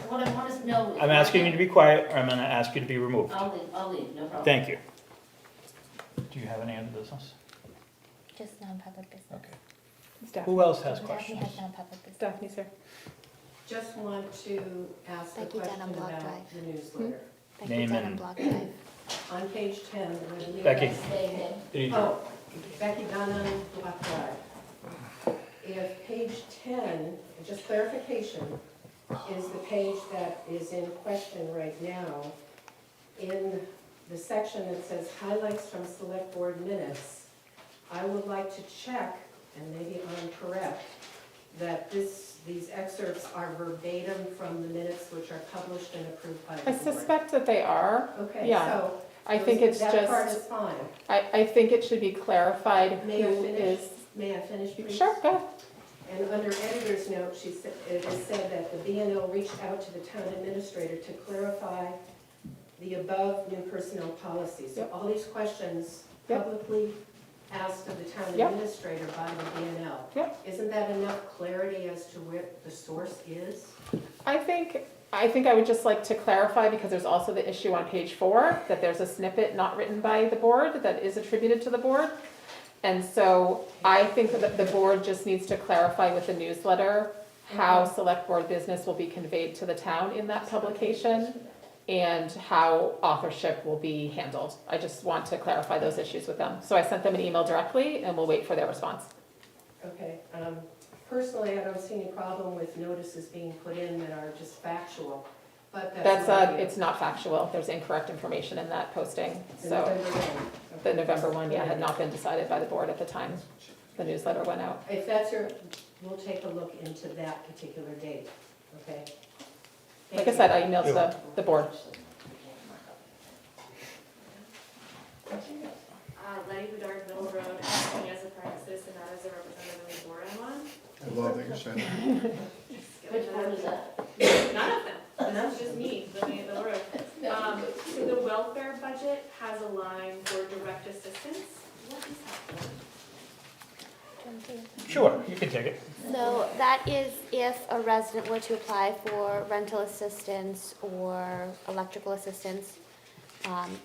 What I want to know.
I'm asking you to be quiet, or I'm gonna ask you to be removed.
I'll leave, no problem.
Thank you. Do you have any other business?
Just non-public business.
Okay.
Daphne.
Who else has
Daphne
questions?
has non-public business.
Daphne's here.
Just want to ask a
Thank you, Dan,
question
on Block
about
Drive.
the newsletter.
Thank you,
Name
Dan,
and-
on Block Drive.
On page 10, when we...
Becky.
Oh, Becky Dunham, Block Drive. If page 10, just clarification, is the page that is in question right now, in the section that says highlights from select board minutes, I would like to check, and maybe I'm correct, that these excerpts are verbatim from the minutes which are published and approved by the
I
board.
suspect that they are.
Okay,
Yeah.
so
I think it's
that part
just,
is fine.
I think it should be clarified
May I
who
finish?
is.
May I finish, please?
Sure, go ahead.
And under editor's note, it is said that the BNL reached out to the town administrator to clarify the above new personnel policies. So
Yep.
all these questions
Yep.
publicly asked of the town
Yep.
administrator by the BNL.
Yep.
Isn't that enough clarity as to where the source is?
I think I would just like to clarify, because there's also the issue on page 4, that there's a snippet not written by the board that is attributed to the board. And so I think that the board just needs to clarify with the newsletter how select board business will be conveyed to the town in that publication and how authorship will be handled. I just want to clarify those issues with them. So I sent them an email directly, and we'll wait for their response.
Okay, personally, I don't see any problem with notices being put in that are just factual. But
That's,
not
it's not factual, there's incorrect information in that posting,
the
so
November one.
the November one, yeah, had not been decided by the board at the time the newsletter went out.
If that's your, we'll take a look into that particular date, okay?
Like I said, I emailed the board.
Letty Bedard, Middle Road, asking as a private citizen, not as a representative of the board I'm on.
I love that you're saying that.
Which board is that?
None of them, that's just me living in Middle Road. So the welfare budget has a line for direct assistance. What is that for?
Sure, you can take it.
So that is if a resident were to apply for rental assistance or electrical assistance.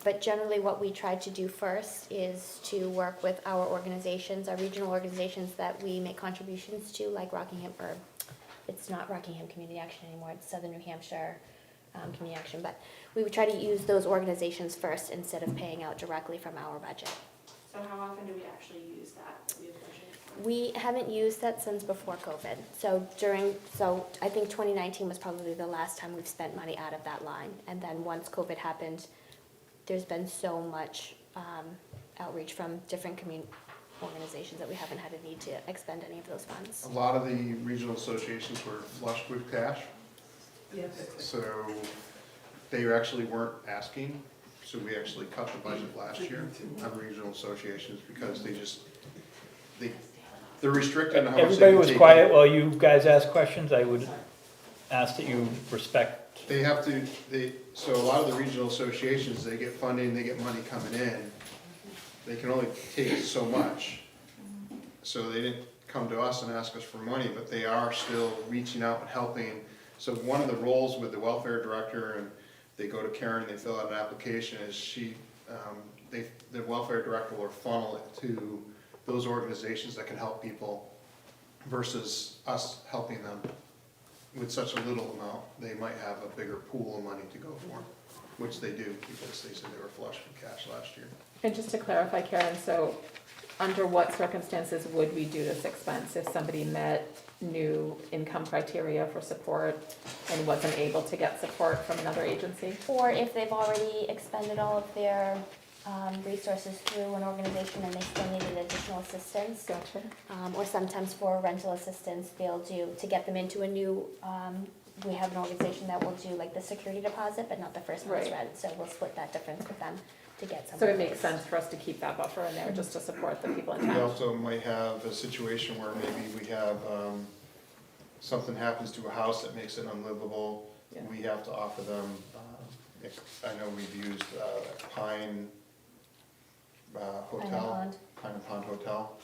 But generally what we try to do first is to work with our organizations, our regional organizations that we make contributions to, like Rockingham, or it's not Rockingham Community Action anymore, it's Southern New Hampshire Community Action. But we would try to use those organizations first instead of paying out directly from our budget.
So how often do we actually use that? We have budgeted for?
We haven't used that since before COVID. So I think 2019 was probably the last time we've spent money out of that line. And then once COVID happened, there's been so much outreach from different organizations that we haven't had a need to expend any of those funds.
A lot of the regional associations were flushed with cash,
Yes.
so they actually weren't asking. So we actually cut the budget last year on regional associations because they're restricted on how much they
Everybody
can
was
take
quiet
in.
while you guys asked questions. I would ask that you respect.
They have to, so a lot of the regional associations, they get funding, they get money coming in. They can only take so much. So they didn't come to us and ask us for money, but they are still reaching out and helping. So one of the roles with the welfare director, and they go to Karen, they fill out an application, is the welfare director will funnel it to those organizations that can help people versus us helping them with such a little amount. They might have a bigger pool of money to go for, which they do because they said they were flush with cash last year.
And just to clarify, Karen, so under what circumstances would we do this expense if somebody met new income criteria for support and wasn't able to get support from another agency?
Or if they've already expended all of their resources through an organization and they still needed additional assistance.
Gotcha.
Or sometimes for rental assistance, they'll do, to get them into a new, we have an organization that will do like the security deposit, but not the first month's
Right.
rent. So we'll split that difference with them to get some.
So it makes sense for us to keep that buffer in there just to support the people in
We
town.
also might have a situation where maybe we have, something happens to a house that makes it unlivable.
Yeah.
We have to offer them, I know we've used Pine Hotel,
Pond.
Pine and Pond Hotel,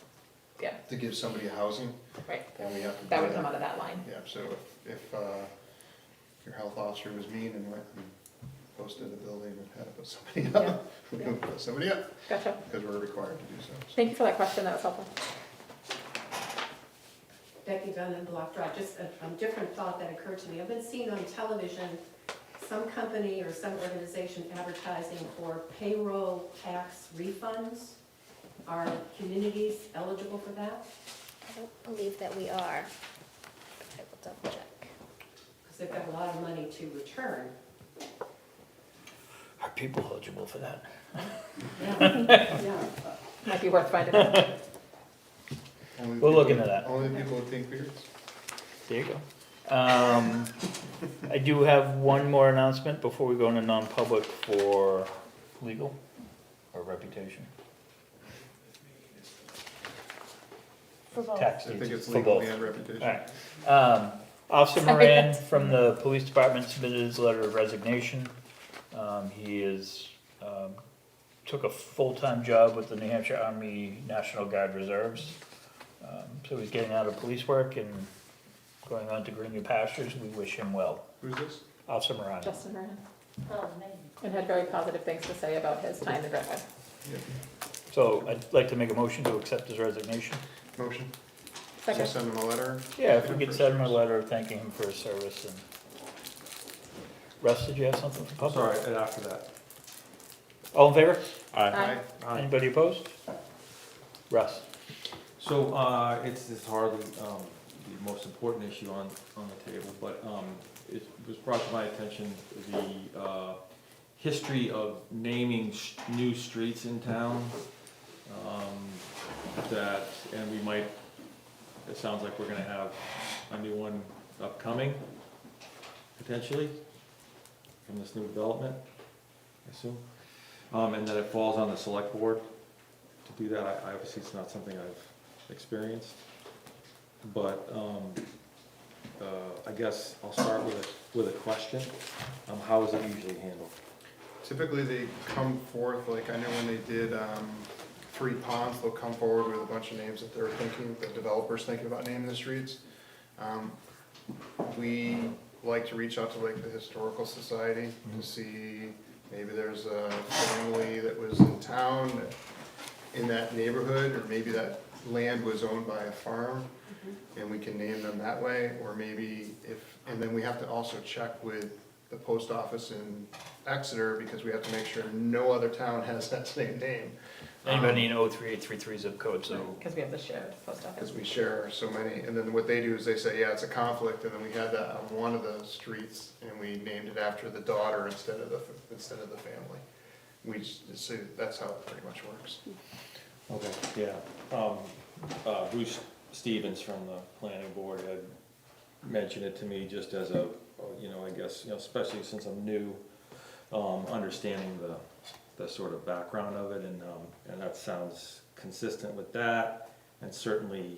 Yeah,
to give somebody housing,
right.
and we have to do
That would come out of that line.
Yeah, so if your health officer was mean and went and posted a building and had to put somebody up, we would put somebody up,
Gotcha.
because we're required to do so.
Thank you for that question, that was helpful.
Becky Dunn and Block Drive, just a different thought that occurred to me. I've been seeing on television some company or some organization advertising for payroll tax refunds. Are communities eligible for that?
I don't believe that we are. I will double check.
Because they've got a lot of money to return.
Are people eligible for that?
Yeah.
Might be worth finding out.
Only
We'll
people-
look into that.
Only people with pink beards.
There you go. I do have one more announcement before we go into non-public for legal or reputation.
For both.
Tax
I think
deeds,
it's
for
legal
both.
and reputation.
Alright. Officer Moran from the police department submitted his letter of resignation. He took a full-time job with the New Hampshire Army National Guard Reserves. So he's getting out of police work and going on to greener pastures. We wish him well.
Who's this?
Officer Moran.
Justin Moran.
Oh, man.
And had very positive things to say about his time in Brentwood.
Yeah.
So I'd like to make a motion to accept his resignation.
Motion?
Second.
Send him a letter?
Yeah, if we could send him a letter thanking him for his service and. Russ, did you have something for public?
Sorry, after that.
All in favor?
Aye.
Anybody opposed? Russ?
So, it's hardly, the most important issue on the table, but, it was brought to my attention, the, history of naming new streets in town. And we might, it sounds like we're gonna have a new one upcoming, potentially, from this new development, I assume. And that it falls on the select board to do that. I obviously, it's not something I've experienced. But, I guess I'll start with a question. How is it usually handled?
Typically, they come forth, like, I know when they did, Three Ponds, they'll come forward with a bunch of names that they're thinking, the developer's thinking about naming the streets. We like to reach out to like the Historical Society to see, maybe there's a family that was in town in that neighborhood, or maybe that land was owned by a farm, and we can name them that way, or maybe and then we have to also check with the post office in Exeter, because we have to make sure no other town has that same name.
Anybody in 03833 zip code, so.
Because we have the shared post office.
Because we share so many, and then what they do is they say, yeah, it's a conflict, and then we had that on one of the streets, and we named it after the daughter instead of the family. We just, so that's how it pretty much works.
Okay, yeah. Bruce Stevens from the planning board had mentioned it to me just as a, I guess, especially since I'm new, understanding the sort of background of it, and that sounds consistent with that. And certainly,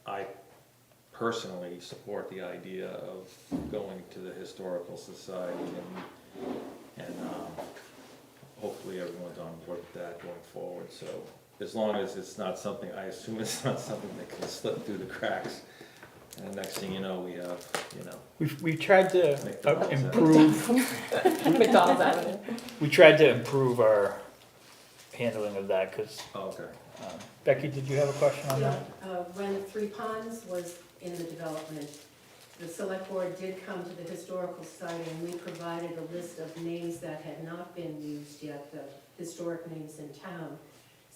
I personally support the idea of going to the Historical Society, and hopefully everyone's on board with that going forward. So as long as it's not something, I assume it's not something that can slip through the cracks. And the next thing you know, we have,
We tried to improve,
McDonald's Avenue.
we tried to improve our handling of that, because,
okay.
Becky, did you have a question on that?
When Three Ponds was in the development, the select board did come to the Historical Society, and we provided a list of names that had not been used yet, the historic names in town.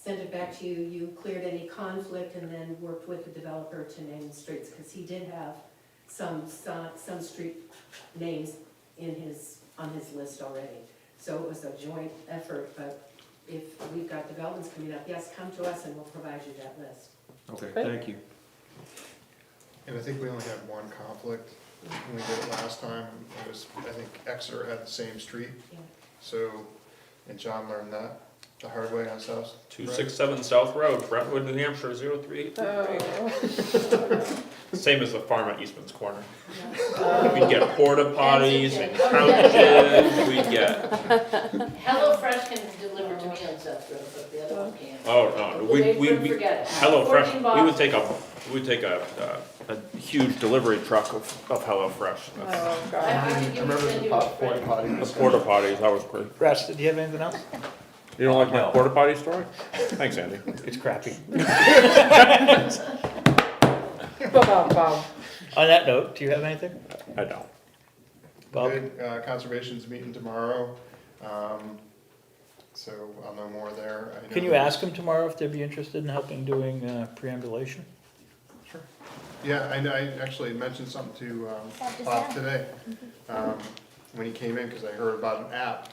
Sent it back to you, you cleared any conflict, and then worked with the developer to name the streets, because he did have some street names on his list already. So it was a joint effort, but if we've got developments coming up, yes, come to us and we'll provide you that list.
Okay,
Great.
thank you.
And I think we only had one conflict when we did it last time. It was, I think Exeter had the same street.
Yeah.
So, and John learned that the hard way on his house.
267 South Road, Brentwood, New Hampshire, 03833.
Oh.
Same as the farm at Eastman's Corner.
Oh.
We'd get porta potties and couches, we'd get,
HelloFresh can deliver to me on South Road, but the other one can't.
oh no, we
Forget it.
HelloFresh,
14
we would take a huge delivery truck of HelloFresh.
Oh,
I
God.
have to give you
porta potty.
The porta potties, that was great.
Russ, did you have anything else?
You don't like my
No.
porta potty story? Thanks, Andy.
It's crappy.
Bob.
On that note, do you have anything?
I don't.
Bob?
Good. Conservation's meeting tomorrow, so I'll know more there. I know
Can you
there's-
ask them tomorrow if they'd be interested in helping doing preambulation?
Sure. Yeah, I actually mentioned something to Bob today, when he came in, because I heard about an app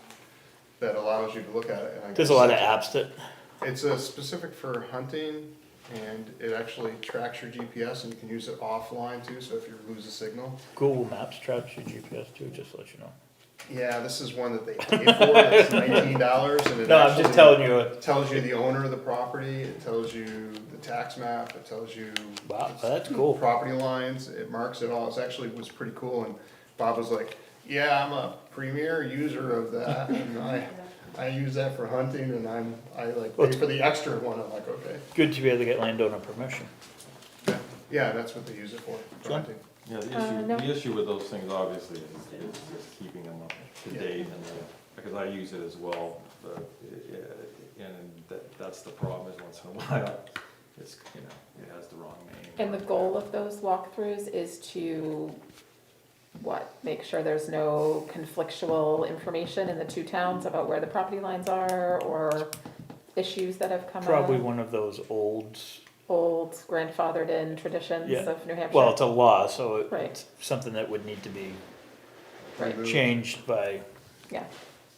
that allows you to look at it. And I
There's a lot of apps that,
It's a specific for hunting, and it actually tracks your GPS, and you can use it offline too, so if you lose a signal.
Google Maps tracks your GPS too, just to let you know.
Yeah, this is one that they pay for, it's $19, and it
No, I'm just
actually
telling you,
tells you the owner of the property, it tells you the tax map, it tells you
wow, that's cool.
property lines, it marks it all. It actually was pretty cool, and Bob was like, yeah, I'm a premier user of that, and I use that for hunting, and I like pay for the extra one. I'm like, okay.
Good to be able to get landowner permission.
Yeah, that's what they use it for
John?
hunting.
Yeah,
no.
the issue with those things obviously is just keeping them up to date, and, because I use it as well, and that's the problem, is once in a while, it's, it has the wrong name.
And the goal of those walkthroughs is to, make sure there's no conflictual information in the two towns about where the property lines are, or issues that have come up?
Probably one of those old
old grandfathered in traditions
Yeah.
of New Hampshire.
Well, it's a law, so
Right.
it's something that would need to be
Right.
changed by,
Yeah.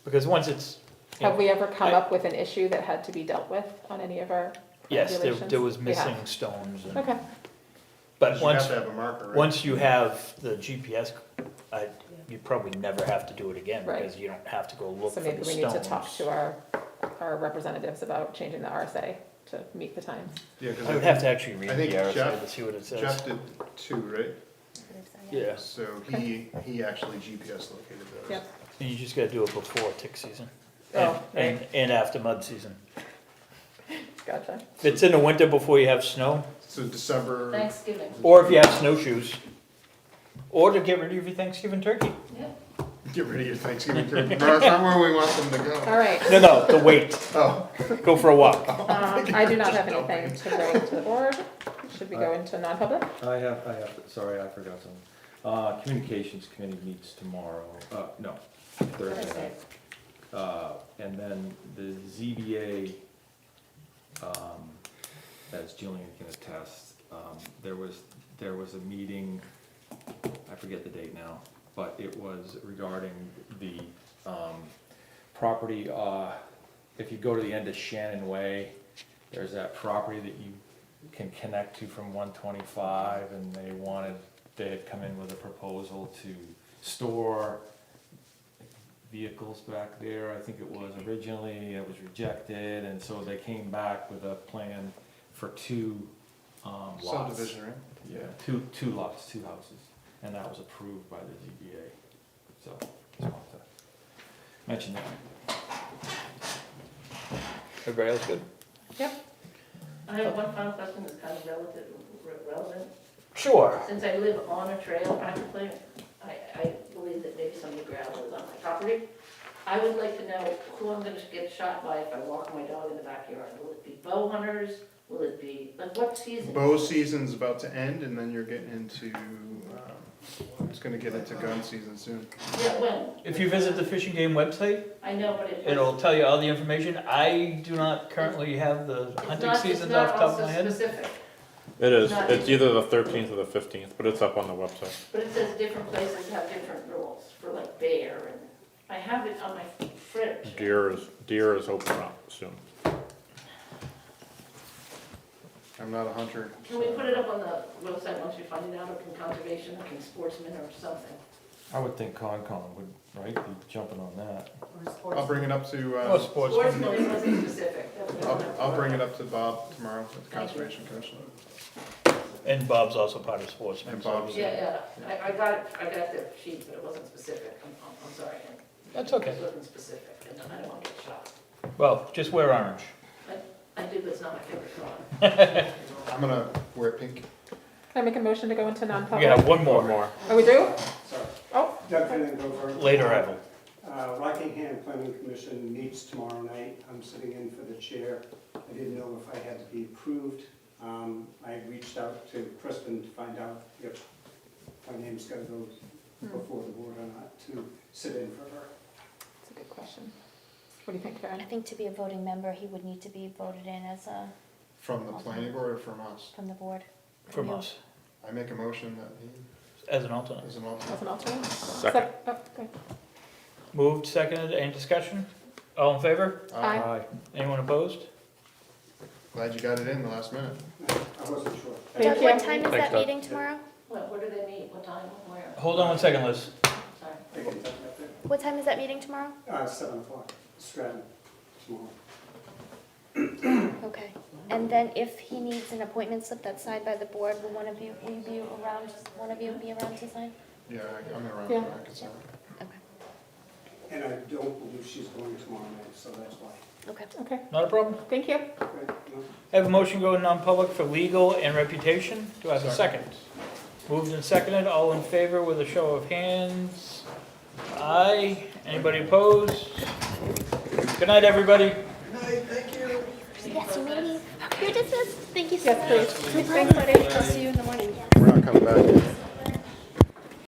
because once it's,
Have we ever come
I-
up with an issue that had to be dealt with on any of our
yes,
regulations?
there was
We have.
missing stones. And,
Okay,
but
You
once,
have to have a marker, right?
once you have the GPS, you probably never have to do it again,
Right.
because you don't have to go look
so
for the
maybe
stones.
we need to talk to our representatives about changing the RSA to meet the times.
Yeah, 'cause
I would have to actually read
I think
the RSA
Jeff-
to see what it says.
Jeff did too, right?
Yeah,
So he actually GPS located those.
Yep.
and you just gotta do it before tick season.
Oh,
And after mud season.
Gotcha.
If it's in the winter before you have snow,
So December,
Thanksgiving.
or if you have snowshoes, or to get rid of your Thanksgiving turkey.
Yeah.
get rid of your Thanksgiving turkey. No, that's not where we want them to go.
All right.
No, the wait,
Oh.
go for a walk.
I do not have anything to bring to the board. Should we go into non-public?
I have, sorry, I forgot something. Communications committee meets tomorrow, no, Thursday night. And then the ZBA, as Jillian can attest, there was a meeting, I forget the date now, but it was regarding the, property, if you go to the end of Shannon Way, there's that property that you can connect to from 125, and they had come in with a proposal to store vehicles back there, I think it was originally, it was rejected, and so they came back with a plan for two, lots.
Subdivision, right?
Yeah, two lots, two houses, and that was approved by the ZBA, so, just wanted to mention that.
Everybody else good?
Yep.
I have one final question that's kind of relevant.
Sure.
Since I live on a trail practically, I believe that maybe some of the gravel is on my property. I would like to know who I'm gonna get shot by if I walk my dog in the backyard. Will it be bow hunters? Will it be, like, what season?
Bow season's about to end, and then you're getting into, it's gonna get into gun season soon.
Yeah, when?
If you visit the Fish and Game website,
I know, but
it'll tell you all the information. I do not currently have the hunting seasons off the top of my head.
It's not also specific,
It is,
Not-
it's either the 13th or the 15th, but it's up on the website.
but it says different places have different rules for like bear and, I have it on my fridge.
Deer is opening up soon.
I'm not a hunter.
Can we put it up on the website once we find it out, or can conservation, or can sportsman, or something?
I would think Concom would, right, be jumping on that.
I'll bring it up to,
Oh, sportsman.
Sportsman wasn't specific. That's what I'm-
I'll bring it up to Bob tomorrow with the Conservation Commission.
And Bob's also part of Sportsman.
And Bob's-
Yeah, I got the sheet, but it wasn't specific, I'm sorry.
That's okay.
It wasn't specific, and I don't want to get shot.
Well, just wear orange.
I do, but it's not my favorite color.
I'm gonna wear pink.
Can I make a motion to go into
You
non-public?
have one more.
Oh, we do?
Sorry.
Oh.
Doug Finningover.
Later, Evan.
Rockingham Planning Commission meets tomorrow night. I'm sitting in for the chair. I didn't know if I had to be approved. I reached out to Kristen to find out if my name's gotta go before the board or not to sit in for her.
That's a good question. What do you think,
I
Karen?
think to be a voting member, he would need to be voted in as a,
From the planning board or from us?
from the board.
From us,
I make a motion that he
as an alternate.
is an alternate.
As an alternate?
Second.
Oh, okay.
Moved, seconded, any discussion? All in favor?
Aye.
Anyone opposed?
Glad you got it in the last minute.
I wasn't sure.
Thank
Doug,
you.
what time is
Thanks,
that
Doug.
meeting tomorrow?
Where do they meet, what time, where?
Hold on one second, Liz.
Sorry.
I can tell you that there.
What time is that meeting tomorrow?
7 o'clock, Stratton, tomorrow.
Okay. And then if he needs an appointment slip that's signed by the board, will one of you be around to sign?
Yeah, I'm around,
Yeah.
I can sign.
Okay.
And I don't believe she's going tomorrow night, so that's why.
Okay.
Okay,
Not a problem.
thank you.
Okay, no.
I have a motion going non-public for legal and reputation. Do I have a second? Moved and seconded, all in favor with a show of hands? Aye. Anybody opposed? Good night, everybody.
Yes, you may leave. You're dismissed. Thank you so much.
Yes, please. Thanks, Letty.
I'll see you in the morning.
We're not coming back.